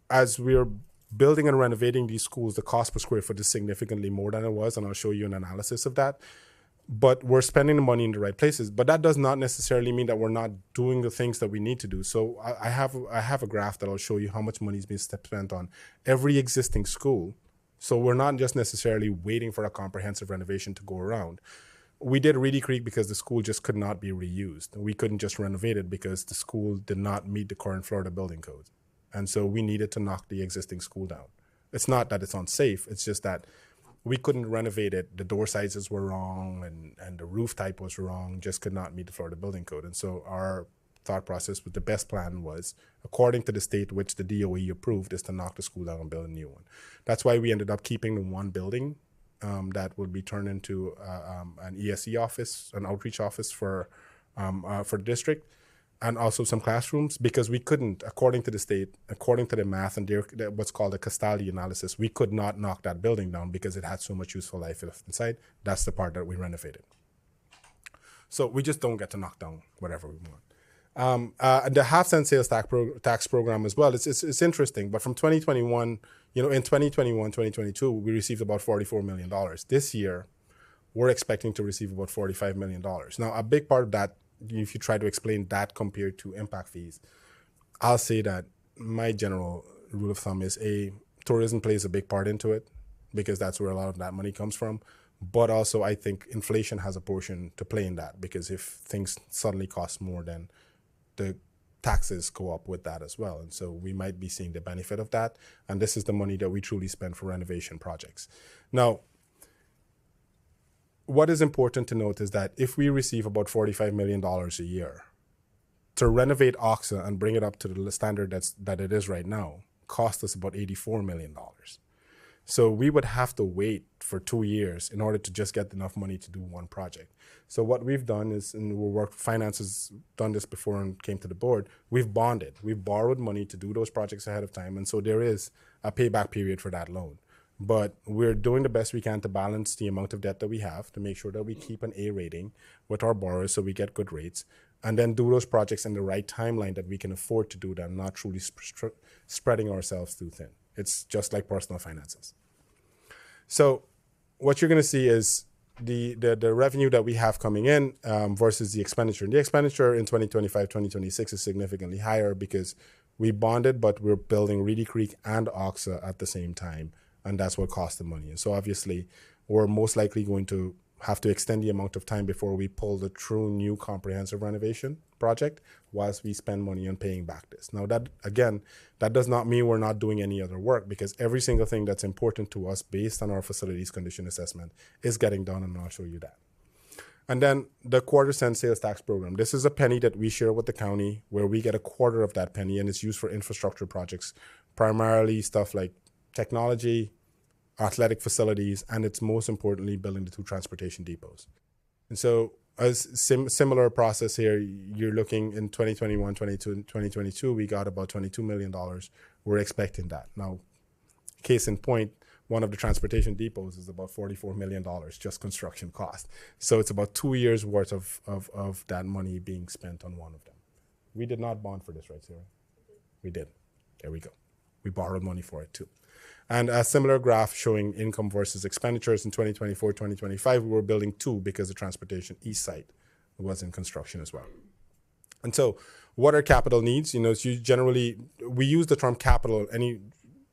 B: as we're building and renovating these schools, the cost per square foot is significantly more than it was. And I'll show you an analysis of that. But we're spending the money in the right places. But that does not necessarily mean that we're not doing the things that we need to do. So I have a graph that I'll show you how much money is being spent on every existing school. So we're not just necessarily waiting for a comprehensive renovation to go around. We did Reedy Creek because the school just could not be reused. We couldn't just renovate it because the school did not meet the current Florida building code. And so we needed to knock the existing school down. It's not that it's unsafe. It's just that we couldn't renovate it. The door sizes were wrong and the roof type was wrong, just could not meet the Florida building code. And so our thought process with the best plan was, according to the state which the DOE approved, is to knock the school down and build a new one. That's why we ended up keeping the one building that would be turned into an ESE office, an outreach office for the district, and also some classrooms, because we couldn't, according to the state, according to the math and what's called a Castaldi analysis, we could not knock that building down because it had so much useful life left inside. That's the part that we renovated. So we just don't get to knock down whatever we want. The half-cent sales tax program as well, it's interesting, but from 2021, in 2021, 2022, we received about $44 million. This year, we're expecting to receive about $45 million. Now, a big part of that, if you try to explain that compared to impact fees, I'll say that my general rule of thumb is tourism plays a big part into it because that's where a lot of that money comes from. But also I think inflation has a portion to play in that, because if things suddenly cost more, then the taxes go up with that as well. And so we might be seeing the benefit of that. And this is the money that we truly spend for renovation projects. Now, what is important to note is that if we receive about $45 million a year, to renovate OXA and bring it up to the standard that it is right now, cost us about $84 million. So we would have to wait for 2 years in order to just get enough money to do one project. So what we've done is, and finance has done this before and came to the board, we've bonded. We've borrowed money to do those projects ahead of time. And so there is a payback period for that loan. But we're doing the best we can to balance the amount of debt that we have to make sure that we keep an A rating with our borrowers so we get good rates, and then do those projects in the right timeline that we can afford to do them, not truly spreading ourselves too thin. It's just like personal finances. So what you're going to see is the revenue that we have coming in versus the expenditure. And the expenditure in 2025, 2026 is significantly higher because we bonded, but we're building Reedy Creek and Oxa at the same time. And that's what cost the money. And so obviously, we're most likely going to have to extend the amount of time before we pull the true new comprehensive renovation project whilst we spend money on paying back this. Now, that again, that does not mean we're not doing any other work, because every single thing that's important to us based on our facilities condition assessment is getting done, and I'll show you that. And then the quarter-cent sales tax program. This is a penny that we share with the county where we get a quarter of that penny, and it's used for infrastructure projects, primarily stuff like technology, athletic facilities, and it's most importantly building the 2 transportation depots. And so as similar process here, you're looking in 2021, 2022, we got about $22 million. We're expecting that. Now, case in point, one of the transportation depots is about $44 million, just construction cost. So it's about 2 years worth of that money being spent on one of them. We did not bond for this, right, Sarah? We did. There we go. We borrowed money for it too. And a similar graph showing income versus expenditures in 2024, 2025, we were building 2 because the transportation east side was in construction as well. And so what are capital needs? You know, so we use the term capital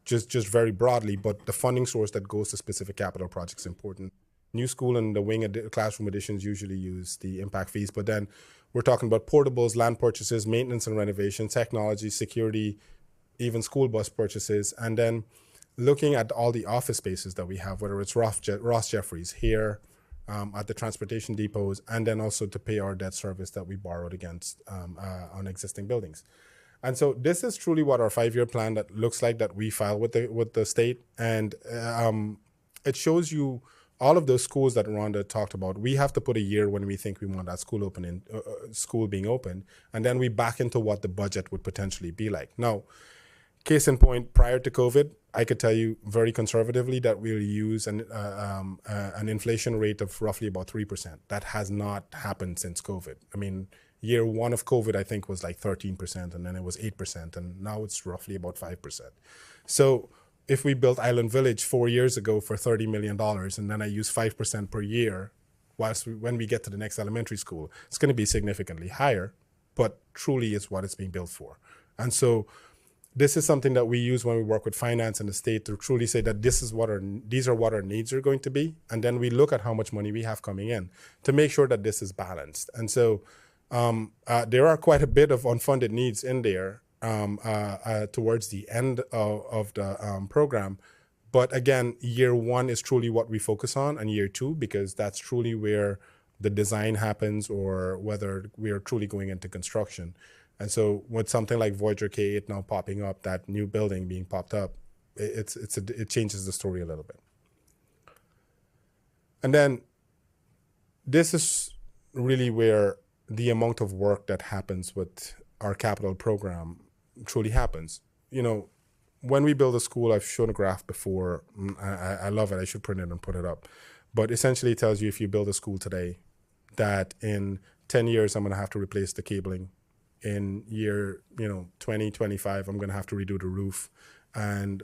B: just very broadly, but the funding source that goes to specific capital projects is important. New school and the wing classroom additions usually use the impact fees, but then we're talking about portables, land purchases, maintenance and renovation, technology, security, even school bus purchases, and then looking at all the office spaces that we have, whether it's Ross Jeffries here, at the transportation depots, and then also to pay our debt service that we borrowed against on existing buildings. And so this is truly what our 5-year plan that looks like that we filed with the state, and it shows you all of those schools that Rhonda talked about. We have to put a year when we think we want that school being open, and then we back into what the budget would potentially be like. Now, case in point, prior to COVID, I could tell you very conservatively that we'll use an inflation rate of roughly about 3%. That has not happened since COVID. I mean, year 1 of COVID, I think, was like 13%, and then it was 8%, and now it's roughly about 5%. So if we built Island Village 4 years ago for $30 million, and then I use 5% per year, when we get to the next elementary school, it's going to be significantly higher, but truly it's what it's being built for. And so this is something that we use when we work with finance and the state to truly say that these are what our needs are going to be. And then we look at how much money we have coming in to make sure that this is balanced. And so there are quite a bit of unfunded needs in there towards the end of the program. But again, year 1 is truly what we focus on, and year 2, because that's truly where the design happens or whether we are truly going into construction. And so with something like Voyager K8 now popping up, that new building being popped up, it changes the story a little bit. And then this is really where the amount of work that happens with our capital program truly happens. You know, when we build a school, I've shown a graph before. I love it. I should print it and put it up. But essentially it tells you if you build a school today, that in 10 years, I'm going to have to replace the cabling. In year 2025, I'm going to have to redo the roof and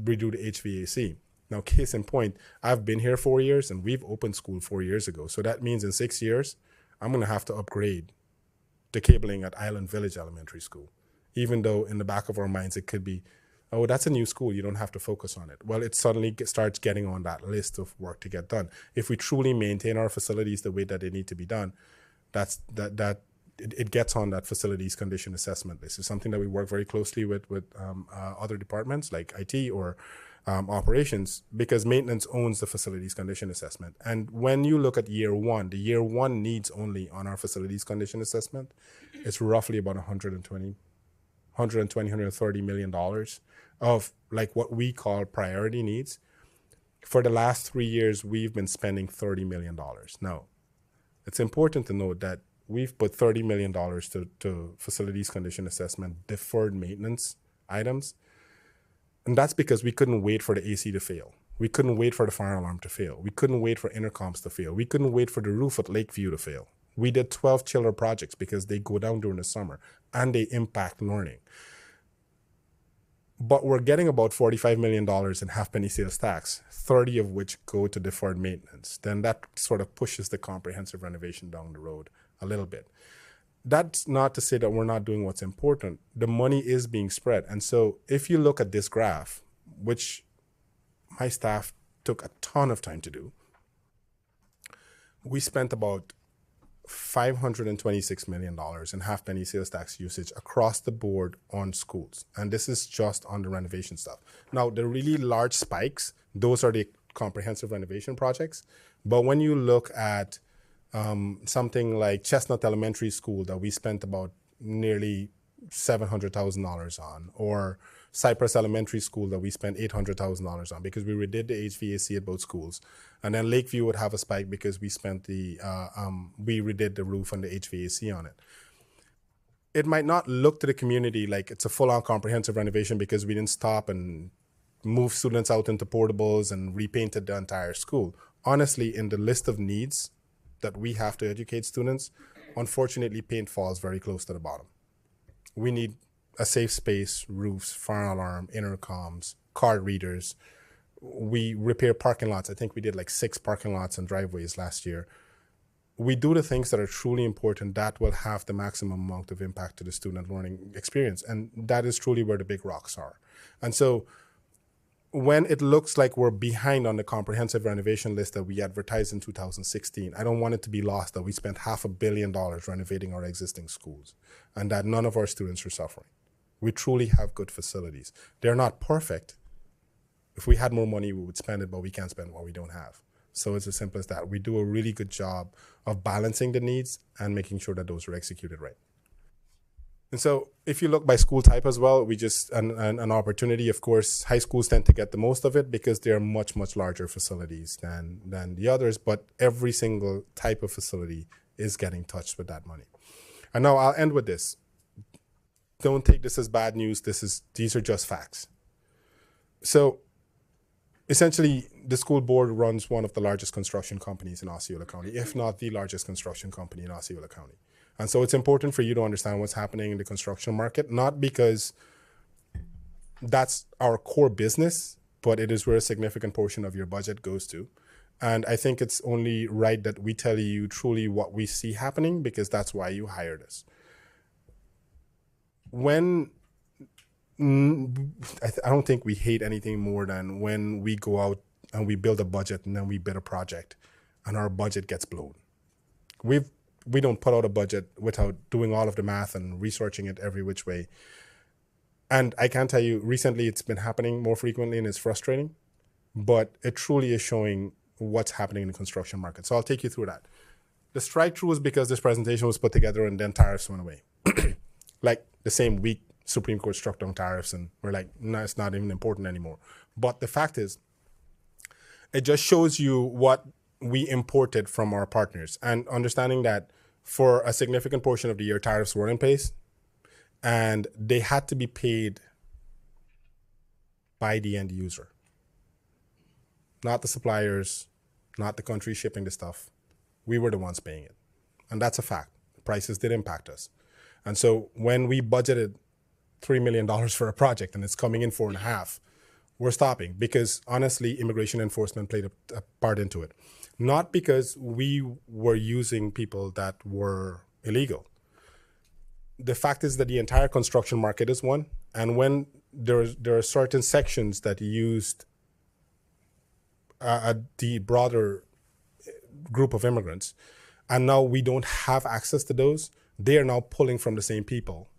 B: redo the HVAC. Now, case in point, I've been here 4 years and we've opened school 4 years ago. So that means in 6 years, I'm going to have to upgrade the cabling at Island Village Elementary School, even though in the back of our minds, it could be, oh, that's a new school. You don't have to focus on it. Well, it suddenly starts getting on that list of work to get done. If we truly maintain our facilities the way that they need to be done, it gets on that facilities condition assessment list. It's something that we work very closely with other departments like IT or operations, because maintenance owns the facilities condition assessment. And when you look at year 1, the year 1 needs only on our facilities condition assessment, it's roughly about $130 million of like what we call priority needs. For the last 3 years, we've been spending $30 million. Now, it's important to note that we've put $30 million to facilities condition assessment, deferred maintenance items. And that's because we couldn't wait for the AC to fail. We couldn't wait for the fire alarm to fail. We couldn't wait for intercoms to fail. We couldn't wait for the roof at Lakeview to fail. We did 12 chiller projects because they go down during the summer and they impact learning. But we're getting about $45 million in half-penny sales tax, 30 of which go to deferred maintenance. Then that sort of pushes the comprehensive renovation down the road a little bit. That's not to say that we're not doing what's important. The money is being spread. And so if you look at this graph, which my staff took a ton of time to do, we spent about $526 million in half-penny sales tax usage across the board on schools. And this is just on the renovation stuff. Now, the really large spikes, those are the comprehensive renovation projects. But when you look at something like Chestnut Elementary School that we spent about nearly $700,000 on, or Cypress Elementary School that we spent $800,000 on because we redid the HVAC at both schools. And then Lakeview would have a spike because we spent we redid the roof and the HVAC on it. It might not look to the community like it's a full-on comprehensive renovation because we didn't stop and move students out into portables and repainted the entire school. Honestly, in the list of needs that we have to educate students, unfortunately, paint falls very close to the bottom. We need a safe space, roofs, fire alarm, intercoms, card readers. We repair parking lots. I think we did like 6 parking lots and driveways last year. We do the things that are truly important that will have the maximum amount of impact to the student learning experience. And that is truly where the big rocks are. And so when it looks like we're behind on the comprehensive renovation list that we advertised in 2016, I don't want it to be lost that we spent $500 million renovating our existing schools and that none of our students are suffering. We truly have good facilities. They're not perfect. If we had more money, we would spend it, but we can't spend what we don't have. So it's as simple as that. We do a really good job of balancing the needs and making sure that those are executed right. And so if you look by school type as well, we just, an opportunity, of course, high schools tend to get the most of it because they're much, much larger facilities than the others, but every single type of facility is getting touched with that money. And now I'll end with this. Don't take this as bad news. These are just facts. So essentially, the school board runs one of the largest construction companies in Osceola County, if not the largest construction company in Osceola County. And so it's important for you to understand what's happening in the construction market, not because that's our core business, but it is where a significant portion of your budget goes to. And I think it's only right that we tell you truly what we see happening because that's why you hired us. I don't think we hate anything more than when we go out and we build a budget and then we bid a project and our budget gets blown. We don't put out a budget without doing all of the math and researching it every which way. And I can tell you, recently it's been happening more frequently and it's frustrating, but it truly is showing what's happening in the construction market. So I'll take you through that. The strike through was because this presentation was put together and then tariffs went away. Like the same week, Supreme Court struck down tariffs and we're like, no, it's not even important anymore. But the fact is, it just shows you what we imported from our partners and understanding that for a significant portion of the year, tariffs were in place and they had to be paid by the end user, not the suppliers, not the country shipping the stuff. We were the ones paying it. And that's a fact. Prices did impact us. And so when we budgeted $3 million for a project and it's coming in 4.5, we're stopping because honestly, immigration enforcement played a part into it. Not because we were using people that were illegal. The fact is that the entire construction market is one. And when there are certain sections that used the broader group of immigrants, and now we don't have access to those, they are now pulling from the same people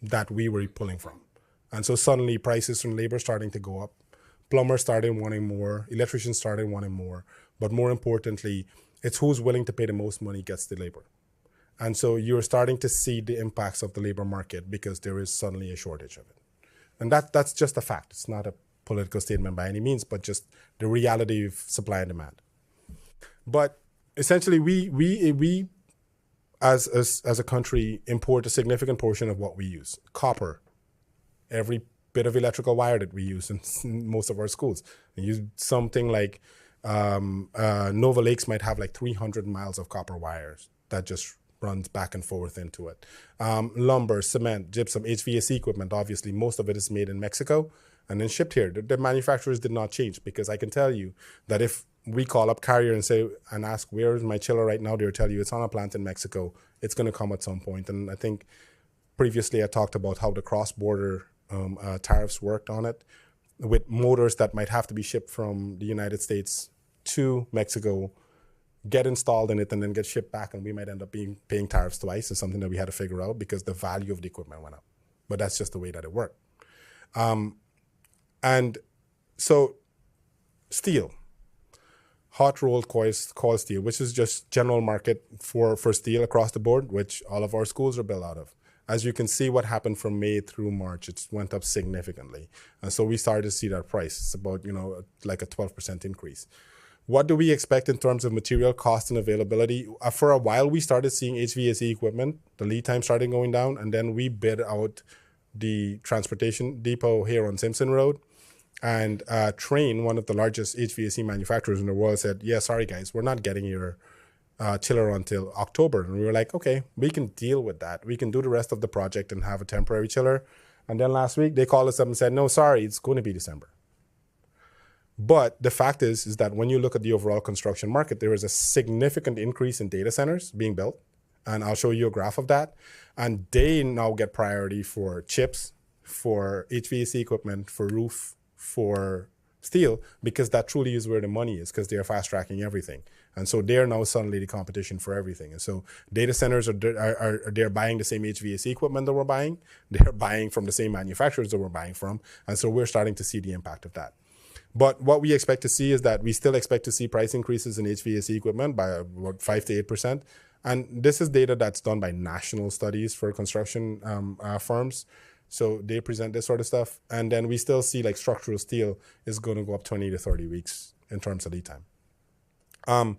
B: that we were pulling from. And so suddenly prices from labor starting to go up. Plumbers started wanting more. Electricians started wanting more. But more importantly, it's who's willing to pay the most money gets the labor. And so you're starting to see the impacts of the labor market because there is suddenly a shortage of it. And that's just a fact. It's not a political statement by any means, but just the reality of supply and demand. But essentially, we as a country import a significant portion of what we use. Copper, every bit of electrical wire that we use in most of our schools. We use something like Nova Lakes might have like 300 miles of copper wires that just runs back and forth into it. Lumber, cement, gypsum, HVAC equipment, obviously most of it is made in Mexico and then shipped here. The manufacturers did not change, because I can tell you that if we call up Carrier and ask, where is my chiller right now, they'll tell you it's on a plant in Mexico. It's going to come at some point. And I think previously I talked about how the cross-border tariffs worked on it, with motors that might have to be shipped from the United States to Mexico, get installed in it, and then get shipped back, and we might end up paying tariffs twice. Is something that we had to figure out, because the value of the equipment went up. But that's just the way that it worked. And so steel, hot rolled coil steel, which is just general market for steel across the board, which all of our schools are built out of. As you can see, what happened from May through March, it went up significantly. And so we started to see that price. It's about, like a 12% increase. What do we expect in terms of material cost and availability? For a while, we started seeing HVAC equipment. The lead time started going down, and then we bid out the transportation depot here on Simpson Road. And Trane, one of the largest HVAC manufacturers in the world, said, yeah, sorry, guys, we're not getting your chiller until October. And we were like, okay, we can deal with that. We can do the rest of the project and have a temporary chiller. And then last week, they called us up and said, no, sorry, it's going to be December. But the fact is that when you look at the overall construction market, there is a significant increase in data centers being built. And I'll show you a graph of that. And they now get priority for chips, for HVAC equipment, for roof, for steel, because that truly is where the money is, because they're fast tracking everything. And so they're now suddenly the competition for everything. And so data centers they're buying the same HVAC equipment that we're buying. They're buying from the same manufacturers that we're buying from. And so we're starting to see the impact of that. But what we expect to see is that we still expect to see price increases in HVAC equipment by about 5 to 8%. And this is data that's done by national studies for construction firms. So they present this sort of stuff. And then we still see like structural steel is going to go up 20 to 30 weeks in terms of lead time.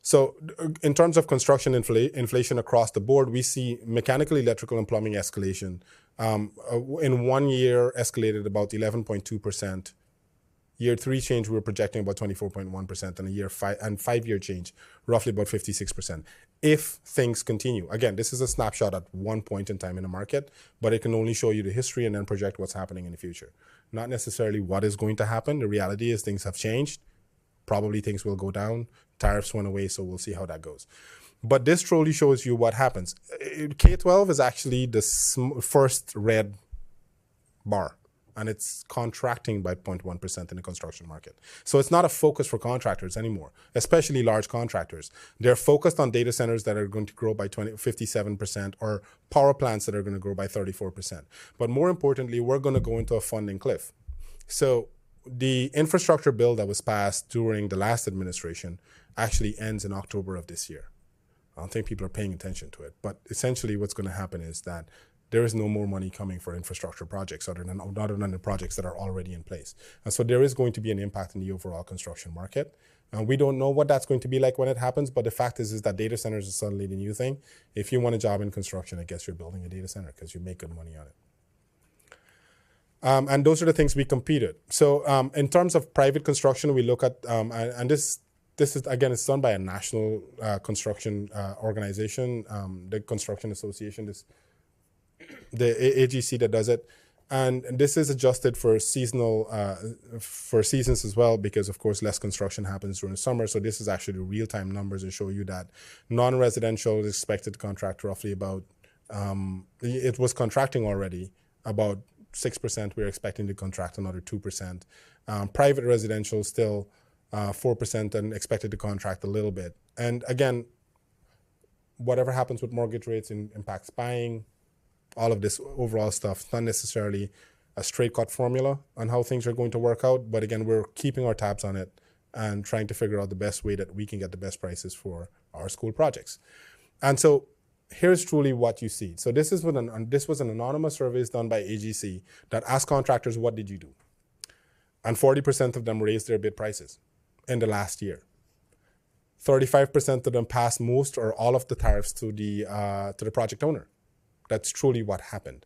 B: So in terms of construction inflation across the board, we see mechanical, electrical, and plumbing escalation. In 1 year, escalated about 11.2%. Year 3 change, we were projecting about 24.1%, and year 5-year change, roughly about 56%. If things continue, again, this is a snapshot at one point in time in the market, but it can only show you the history and then project what's happening in the future. Not necessarily what is going to happen. The reality is things have changed. Probably things will go down. Tariffs went away, so we'll see how that goes. But this truly shows you what happens. K-12 is actually the first red bar, and it's contracting by 0.1% in the construction market. So it's not a focus for contractors anymore, especially large contractors. They're focused on data centers that are going to grow by 57%, or power plants that are going to grow by 34%. But more importantly, we're going to go into a funding cliff. So the infrastructure bill that was passed during the last administration actually ends in October of this year. I don't think people are paying attention to it. But essentially what's going to happen is that there is no more money coming for infrastructure projects other than the projects that are already in place. And so there is going to be an impact in the overall construction market. And we don't know what that's going to be like when it happens, but the fact is that data centers is suddenly the new thing. If you want a job in construction, I guess you're building a data center because you make good money on it. And those are the things we competed. So in terms of private construction, we look at, and this is, again, it's done by a national construction organization, the Construction Association, the AGC that does it. And this is adjusted for for seasons as well, because of course less construction happens during the summer. So this is actually real-time numbers that show you that non-residential is expected to contract roughly about, it was contracting already about 6%. We're expecting to contract another 2%. Private residential still 4% and expected to contract a little bit. And again, whatever happens with mortgage rates impacts buying, all of this overall stuff. It's not necessarily a straight cut formula on how things are going to work out. But again, we're keeping our tabs on it and trying to figure out the best way that we can get the best prices for our school projects. And so here's truly what you see. So this was an anonymous survey done by AGC that asked contractors, what did you do? and 40% of them raised their bid prices in the last year. 35% of them passed most or all of the tariffs to the project owner. That's truly what happened.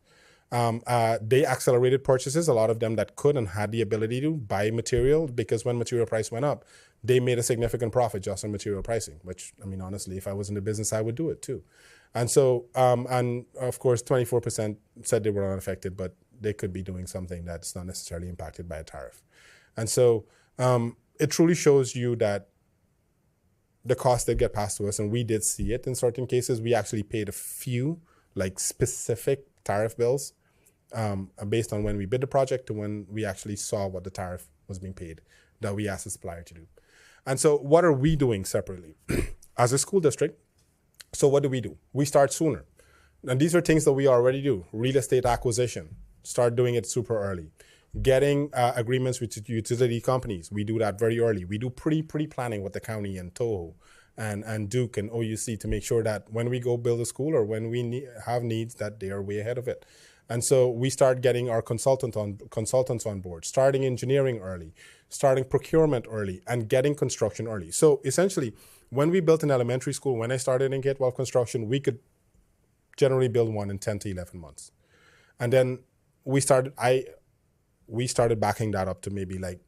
B: They accelerated purchases, a lot of them that could and had the ability to buy material, because when material price went up, they made a significant profit just on material pricing, which, I mean, honestly, if I was in the business, I would do it too. And so, and of course, 24% said they were unaffected, but they could be doing something that's not necessarily impacted by a tariff. And so it truly shows you that the costs that get passed to us, and we did see it in certain cases. We actually paid a few, like, specific tariff bills based on when we bid the project to when we actually saw what the tariff was being paid that we asked the supplier to do. And so what are we doing separately? As a school district, so what do? We start sooner. And these are things that we already do. Real estate acquisition, start doing it super early. Getting agreements with utility companies, we do that very early. We do pre-planning with the county and Toho and Duke and OUC to make sure that when we go build a school or when we have needs, that they are way ahead of it. And so we start getting our consultants on board, starting engineering early, starting procurement early, and getting construction early. So essentially, when we built an elementary school, when I started in K-12 construction, we could generally build one in 10 to 11 months. And then we started backing that up to maybe like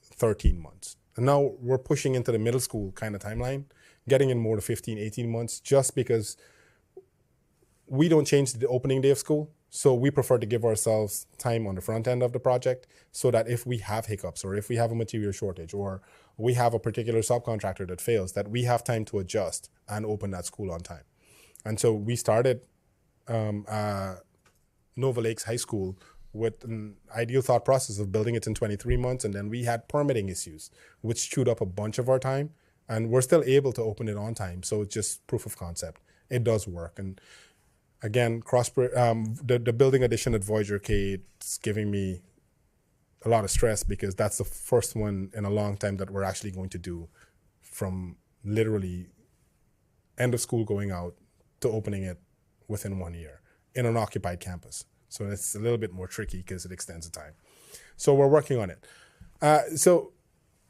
B: 13 months. And now we're pushing into the middle school kind of timeline, getting in more to 15, 18 months, just because we don't change the opening day of school. So we prefer to give ourselves time on the front end of the project so that if we have hiccups or if we have a material shortage or we have a particular subcontractor that fails, that we have time to adjust and open that school on time. And so we started Nova Lakes High School with an ideal thought process of building it in 23 months. And then we had permitting issues, which chewed up a bunch of our time. And we're still able to open it on time. So it's just proof of concept. It does work. And again, the building addition at Voyager K, it's giving me a lot of stress because that's the first one in a long time that we're actually going to do, from literally end of school going out to opening it within 1 year in an occupied campus. So it's a little bit more tricky because it extends the time. So we're working on it. So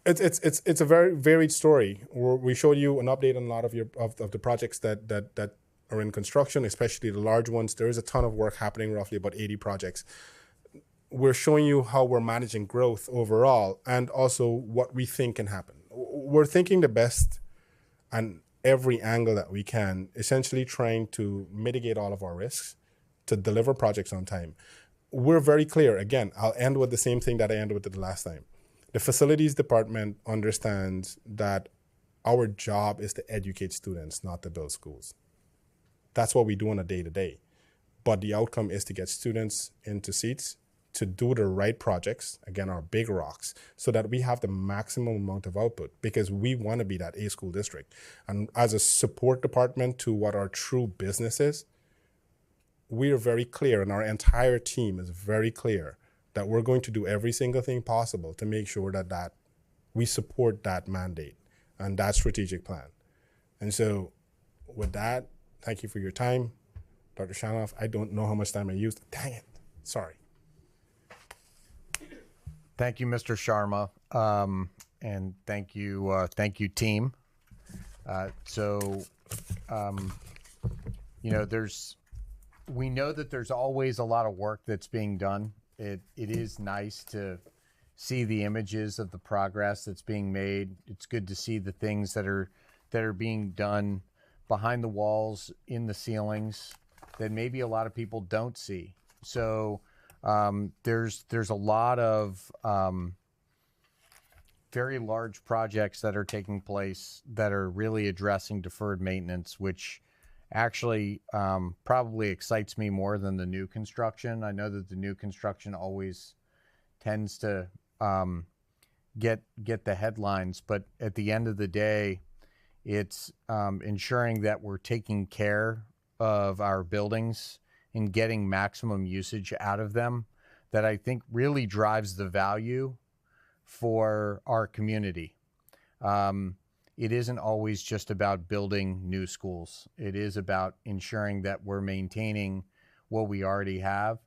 B: it's a very varied story. We showed you an update on a lot of the projects that are in construction, especially the large ones. There is a ton of work happening, roughly about 80 projects. We're showing you how we're managing growth overall and also what we think can happen. We're thinking the best on every angle that we can, essentially trying to mitigate all of our risks to deliver projects on time. We're very clear. Again, I'll end with the same thing that I ended with the last time. The facilities department understands that our job is to educate students, not to build schools. That's what we do on a day-to-day. But the outcome is to get students into seats, to do the right projects, again, our big rocks, so that we have the maximum amount of output, because we want to be that A school district. And as a support department to what our true business is, we are very clear, and our entire team is very clear, that we're going to do every single thing possible to make sure that we support that mandate and that strategic plan. And so with that, thank you for your time. Dr. Shanoff, I don't know how much time I used. Dang it. Sorry.
C: Thank you, Mr. Sharma. And thank you, team. We know that there's always a lot of work that's being done. It is nice to see the images of the progress that's being made. It's good to see the things that are being done behind the walls, in the ceilings, that maybe a lot of people don't see. So there's a lot of very large projects that are taking place that are really addressing deferred maintenance, which actually probably excites me more than the new construction. I know that the new construction always tends to get the headlines, but at the end of the day, it's ensuring that we're taking care of our buildings and getting maximum usage out of them that I think really drives the value for our community. It isn't always just about building new schools. It is about ensuring that we're maintaining what we already have,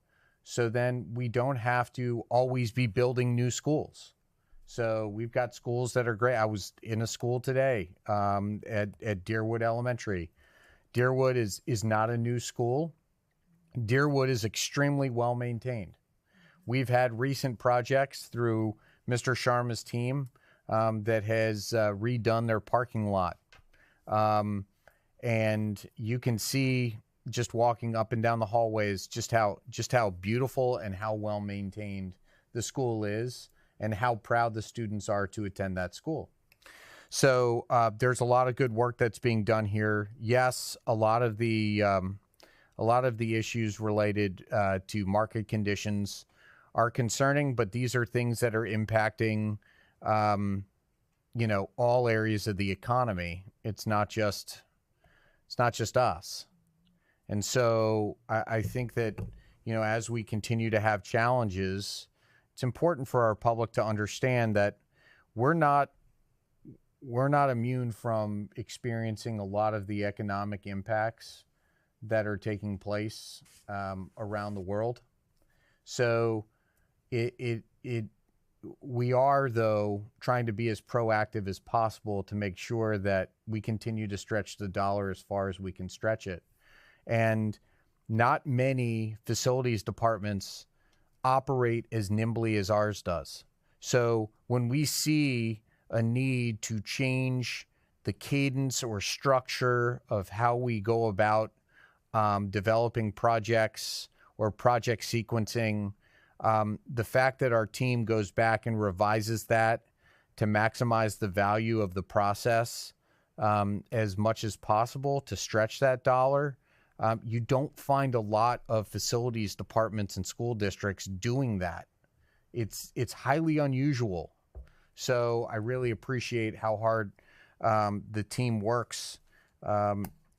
C: so then we don't have to always be building new schools. So we've got schools that are great. I was in a school today at Deerwood Elementary. Deerwood is not a new school. Deerwood is extremely well maintained. We've had recent projects through Mr. Sharma's team that has redone their parking lot. And you can see just walking up and down the hallways just how beautiful and how well maintained the school is and how proud the students are to attend that school. So there's a lot of good work that's being done here. Yes, a lot of the issues related to market conditions are concerning, but these are things that are impacting, all areas of the economy. It's not just us. And so I think that, as we continue to have challenges, it's important for our public to understand that we're not immune from experiencing a lot of the economic impacts that are taking place around the world. So we are, though, trying to be as proactive as possible to make sure that we continue to stretch the dollar as far as we can stretch it. And not many facilities departments operate as nimbly as ours does. So when we see a need to change the cadence or structure of how we go about developing projects or project sequencing, the fact that our team goes back and revises that to maximize the value of the process as much as possible to stretch that dollar, you don't find a lot of facilities departments and school districts doing that. It's highly unusual. So I really appreciate how hard the team works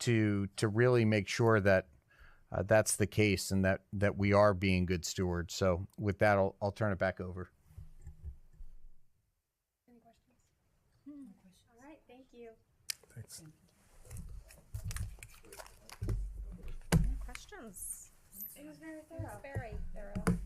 C: to really make sure that that's the case and that we are being good stewards. So with that, I'll turn it back over.
D: Any questions? All right, thank you.
B: Thanks.
D: Any questions? It was very thorough.